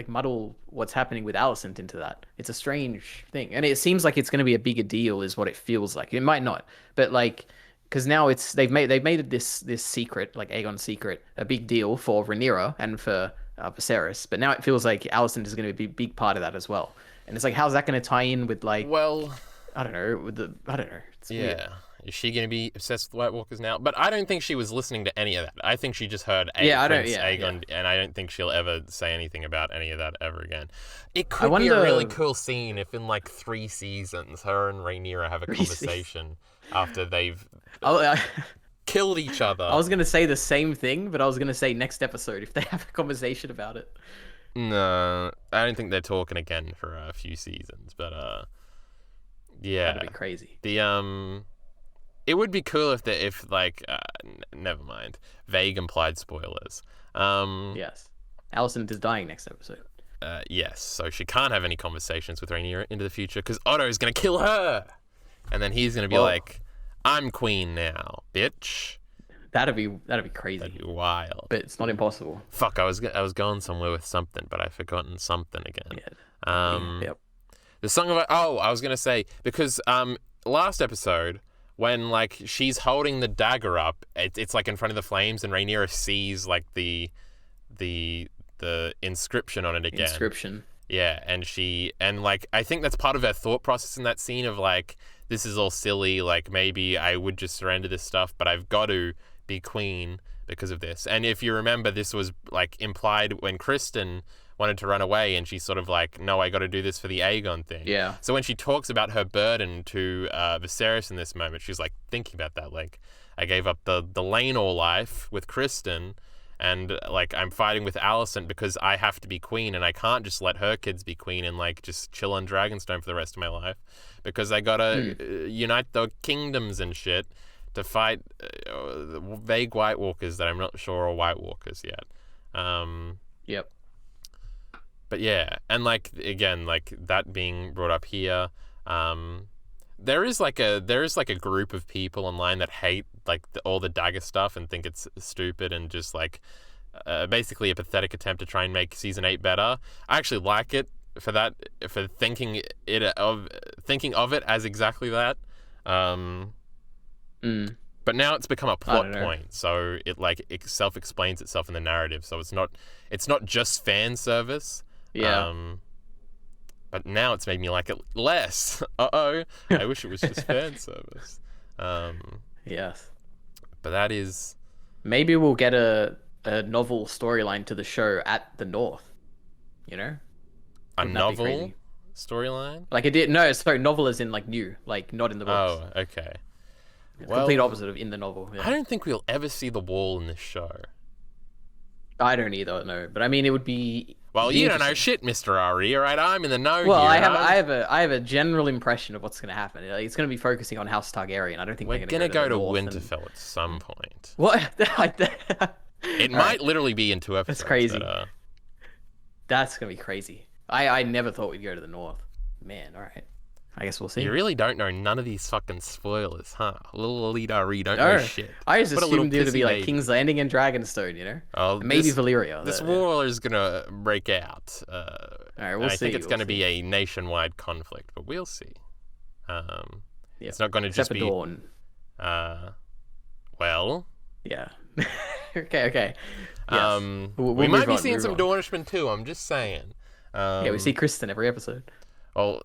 muddle what's happening with Alicent into that. It's a strange thing, and it seems like it's going to be a bigger deal, is what it feels like. It might not, but like. Because now they've made this secret, like Aegon's secret, a big deal for Rhaenyra and for Viserys. But now it feels like Alicent is going to be a big part of that as well. And it's like, how's that going to tie in with like? Well, I don't know. It's weird. Is she going to be obsessed with White Walkers now? But I don't think she was listening to any of that. I think she just heard Aegon, and I don't think she'll ever say anything about any of that ever again. It could be a really cool scene if in like 3 seasons, her and Rhaenyra have a conversation after they've killed each other. I was going to say the same thing, but I was going to say next episode if they have a conversation about it. No, I don't think they're talking again for a few seasons, but yeah. That'd be crazy. It would be cool if never mind. Vague implied spoilers. Yes. Alicent is dying next episode. Yes, so she can't have any conversations with Rhaenyra into the future because Otto's going to kill her. And then he's going to be like, I'm queen now, bitch. That'd be crazy. That'd be wild. But it's not impossible. Fuck, I was going somewhere with something, but I've forgotten something again. Yep. The Song of... I was going to say, because last episode, when like she's holding the dagger up, it's like in front of the flames, and Rhaenyra sees like the inscription on it again. Yeah, and like I think that's part of her thought process in that scene of like, this is all silly, like maybe I would just surrender this stuff, but I've got to be queen because of this. And if you remember, this was like implied when Kristen wanted to run away, and she's sort of like, no, I got to do this for the Aegon thing. Yeah. So when she talks about her burden to Viserys in this moment, she's like thinking about that, like, I gave up the Laenor life with Kristen, and like I'm fighting with Alicent because I have to be queen, and I can't just let her kids be queen and like just chill on Dragonstone for the rest of my life, because I gotta unite the kingdoms and shit to fight vague White Walkers that I'm not sure are White Walkers yet. Yep. But yeah, and like again, like that being brought up here, there is like a group of people online that hate like all the dagger stuff and think it's stupid and just like basically a pathetic attempt to try and make season 8 better. I actually like it for that, for thinking of it as exactly that. But now it's become a I plot don't know. point, so it self-explains itself in the narrative. So it's not just fan service. Yeah. But now it's made me like it less. I wish it was just fan service. Yes. But that is Maybe we'll get a novel storyline to the show at the North. You know? a Wouldn't that be novel crazy? storyline. Like it did. No, sorry, novel as in like new, like not in the books. Oh, okay. Complete opposite of in the novel. Yeah. I don't think we'll ever see the Wall in this show. I don't either. No, but I mean, it would be. Well, it'd be you don't know interesting. shit, Mr. Ari. All right, I'm in the know Well, here. I have a general impression of what's going to happen. Like, it's going to be focusing on House Targaryen. I don't think We're they're gonna going go to North Winterfell at some point. What? It might literally be in 2 episodes. That's crazy. But, That's going to be crazy. I never thought we'd go to the North. Man, all right. I guess we'll see. you really don't know none of these fucking spoilers, huh? Little EliteAri don't know No, shit. I just What a little assumed it would pissy be like baby. King's Landing and Dragonstone, you know? Oh, Maybe this, Valyria. This war is gonna break out. Alright, we'll and I see. think it's we'll gonna see. be a nationwide conflict, but we'll see. Yeah. It's not gonna Except just for be. Dawn. Well. Yeah. okay. Yes. We'll we might move be on, seeing move some on. Dornishmen too. I'm just saying. Yeah, we see Kristen every episode. Well,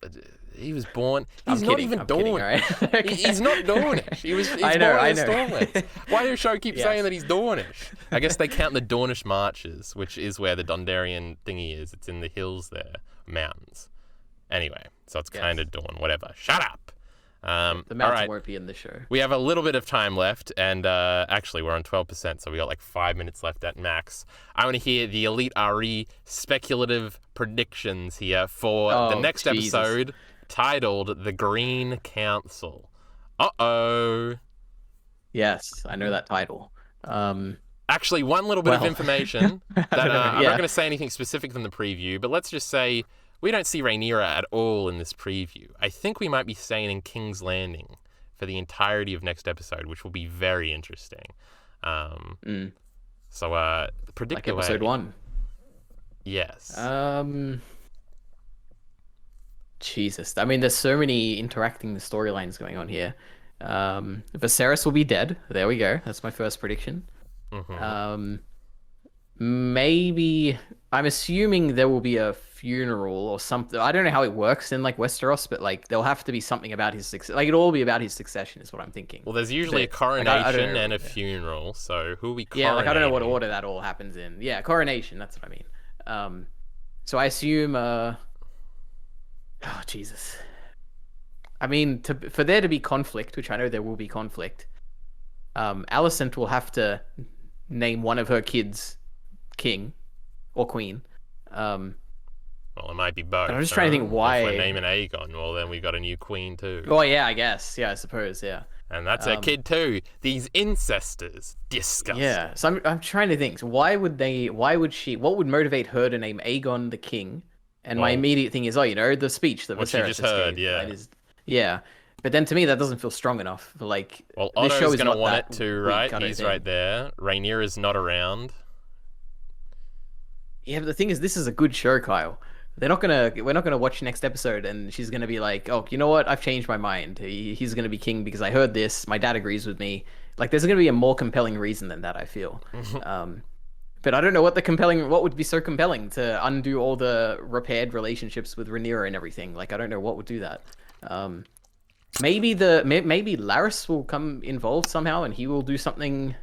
he was born. I'm He's not kidding, even I'm kidding, Dornish. alright? He's not Dornish. He's I know, born I in the know. Stormlands. Why do the show keep Yes. saying that he's Dornish? I guess they count the Dornish marches, which is where the Dondarrion thingy is. It's in the hills there, mountains. Anyway, so it's Yes. kind of Dawn. Whatever. Shut up. The All mountain right. won't be in the show. We have a little bit of time left, and actually we're on 12%, so we got like 5 minutes left at max. I want to hear the EliteAri speculative predictions here for the Oh, next Jesus. episode, titled "The Green Council." Uh-oh. Yes, I know that title. Actually, one little bit of Well, information that I don't know, I'm yeah. not going to say anything specific from the preview, but let's just say we don't see Rhaenyra at all in this preview. I think we might be staying in King's Landing for the entirety of next episode, which will be very interesting. So, predict Like episode away. 1. Yes. Jesus. I mean, there's so many interacting storylines going on here. Viserys will be dead. There we go. That's my first prediction. Maybe I'm assuming there will be a funeral or something. I don't know how it works in like Westeros, but like there'll have to be something about his success. Like it'll all be about his succession, is what I'm thinking. Well, there's usually a Like, coronation I don't know, and a yeah. funeral, so who are we coronating? Yeah, like I don't know what order that all happens in. Yeah, coronation. That's what I mean. So I assume. Oh Jesus. I mean, for there to be conflict, which I know there will be conflict, Alicent will have to name one of her kids king or queen. Well, it might be both. But I'm just trying to think If why- we're naming Aegon, well, then we got a new queen too. Oh yeah, I guess. Yeah, I suppose. Yeah. And that's her kid too. These incestors. Disgusting. Yeah. So I'm trying to think. So why would she? What would motivate her to name Aegon the king? And my Well- immediate thing is, the speech that What she Viserys just just heard, gave, yeah. right, yeah. But then to me, that doesn't feel strong enough. Like, Well, this show Otto's is going to not want that it too, weak, right? I don't He's think. right there. Rhaenyra's not around. Yeah, but the thing is, this is a good show, Kyle. We're not gonna watch next episode, and she's gonna be like, "Oh, you know what? I've changed my mind. He's gonna be king because I heard this. My dad agrees with me." Like, there's gonna be a more compelling reason than that. I feel. But I don't know what would be so compelling to undo all the repaired relationships with Rhaenyra and everything. Like, I don't know what would do that. Maybe Larys will come involved somehow, and he will do something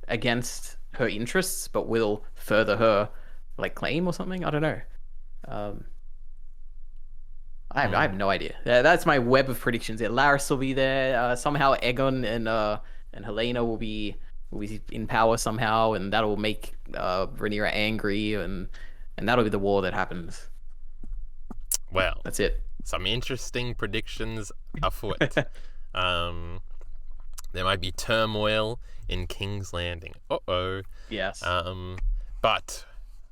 against her interests, but will further her like claim or something. I don't know. I have no idea. That's my web of predictions. Yeah, Larys will be there. Somehow Aegon and Helena will be in power somehow, and that'll make Rhaenyra angry, and that'll be the war that happens. Well, That's it. some interesting predictions afoot. There might be turmoil in King's Landing. Uh-oh. Yes. But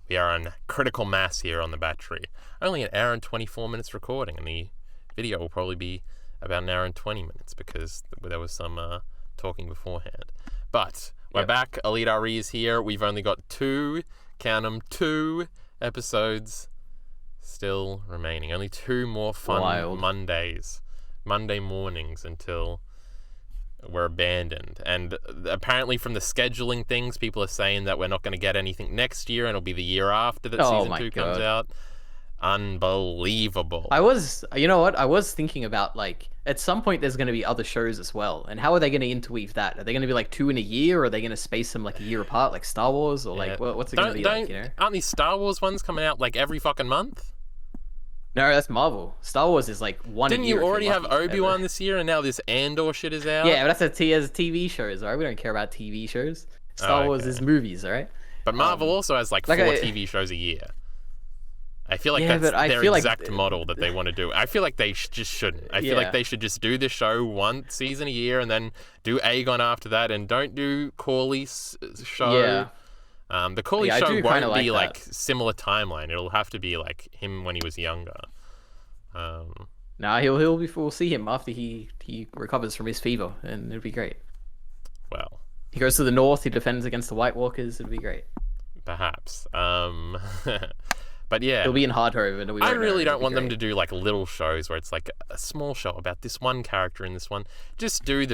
we are on critical mass here on the battery. Only an hour and 24 minutes recording, and the video will probably be about an hour and 20 minutes because there was some talking beforehand. But we're Yep. back. EliteAri is here. We've only got two episodes still remaining. Only 2 more fun Wild. Monday mornings until were abandoned. And apparently from the scheduling things, people are saying that we're not going to get anything next year, and it'll be the year after that season 2 comes out. Unbelievable. You know what? I was thinking about, like, at some point there's going to be other shows as well. And how are they going to interweave that? Are they going to be like 2 in a year, or are they going to space them like a year apart, like Star Wars? Or like, what's it going to be like, you know? Aren't these Star Wars ones coming out like every fucking month? No, that's Marvel. Star Wars is like one Didn't a year. You already have Obi-Wan this year, and now this Andor shit is out? Yeah, but that's as TV shows, alright? We don't care about TV shows. Star Wars is movies, alright? But Marvel also has like 4 TV shows a year. I feel like that's their exact model that they want to do. I feel like they just shouldn't. I feel like they should just do the show one season a year and then do Aegon after that, and don't do Corley's show. Yeah. The Corley show won't be like similar timeline. It'll have to be like him when he was younger. Nah, we'll see him after he recovers from his fever, and it'll be great. Well, he goes to the north. He defends against the White Walkers. It'll be great. Perhaps. But yeah, it'll be in Hardhove, and I really don't want them to do like little shows where it's like a small show about this one character in this one. Just do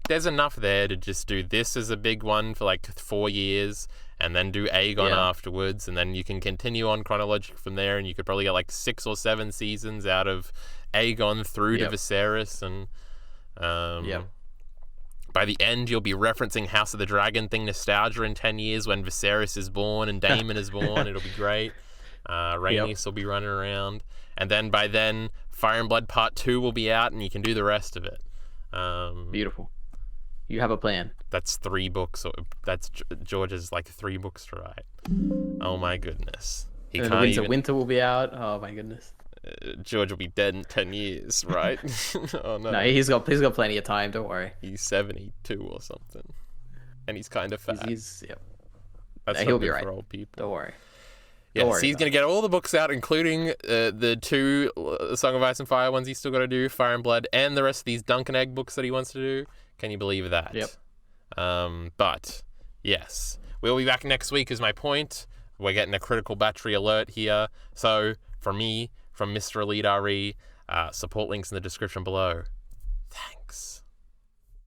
there's enough there to just do this as a big one for like 4 years, and then do Aegon afterwards, and then you can continue on chronologically from there, and you could probably get like 6 or 7 seasons out of Aegon through to Viserys, and by the end you'll be referencing House of the Dragon thing nostalgia in 10 years when Viserys is born and Daemon is born. It'll be great. Rhaenys will be running around, and then by then Fire and Blood Part 2 will be out, and you can do the rest of it. Beautiful. You have a plan. That's 3 books. That's George's like 3 books to write. Oh my goodness. Winter will be out. Oh my goodness. George will be dead in 10 years, right? Oh no. No, he's got plenty of time. Don't worry. He's 72 or something, and he's kind of fat. That's he'll be right. For old people. Don't worry. Yes, he's going to get all the books out, including the 2 Song of Ice and Fire ones he's still got to do, Fire and Blood, and the rest of these Dunk and Egg books that he wants to do. Can you believe that? Yep. But, yes. We'll be back next week is my point. We're getting a critical battery alert here. So, from me, from Mr. EliteAri, support links in the description below. Thanks.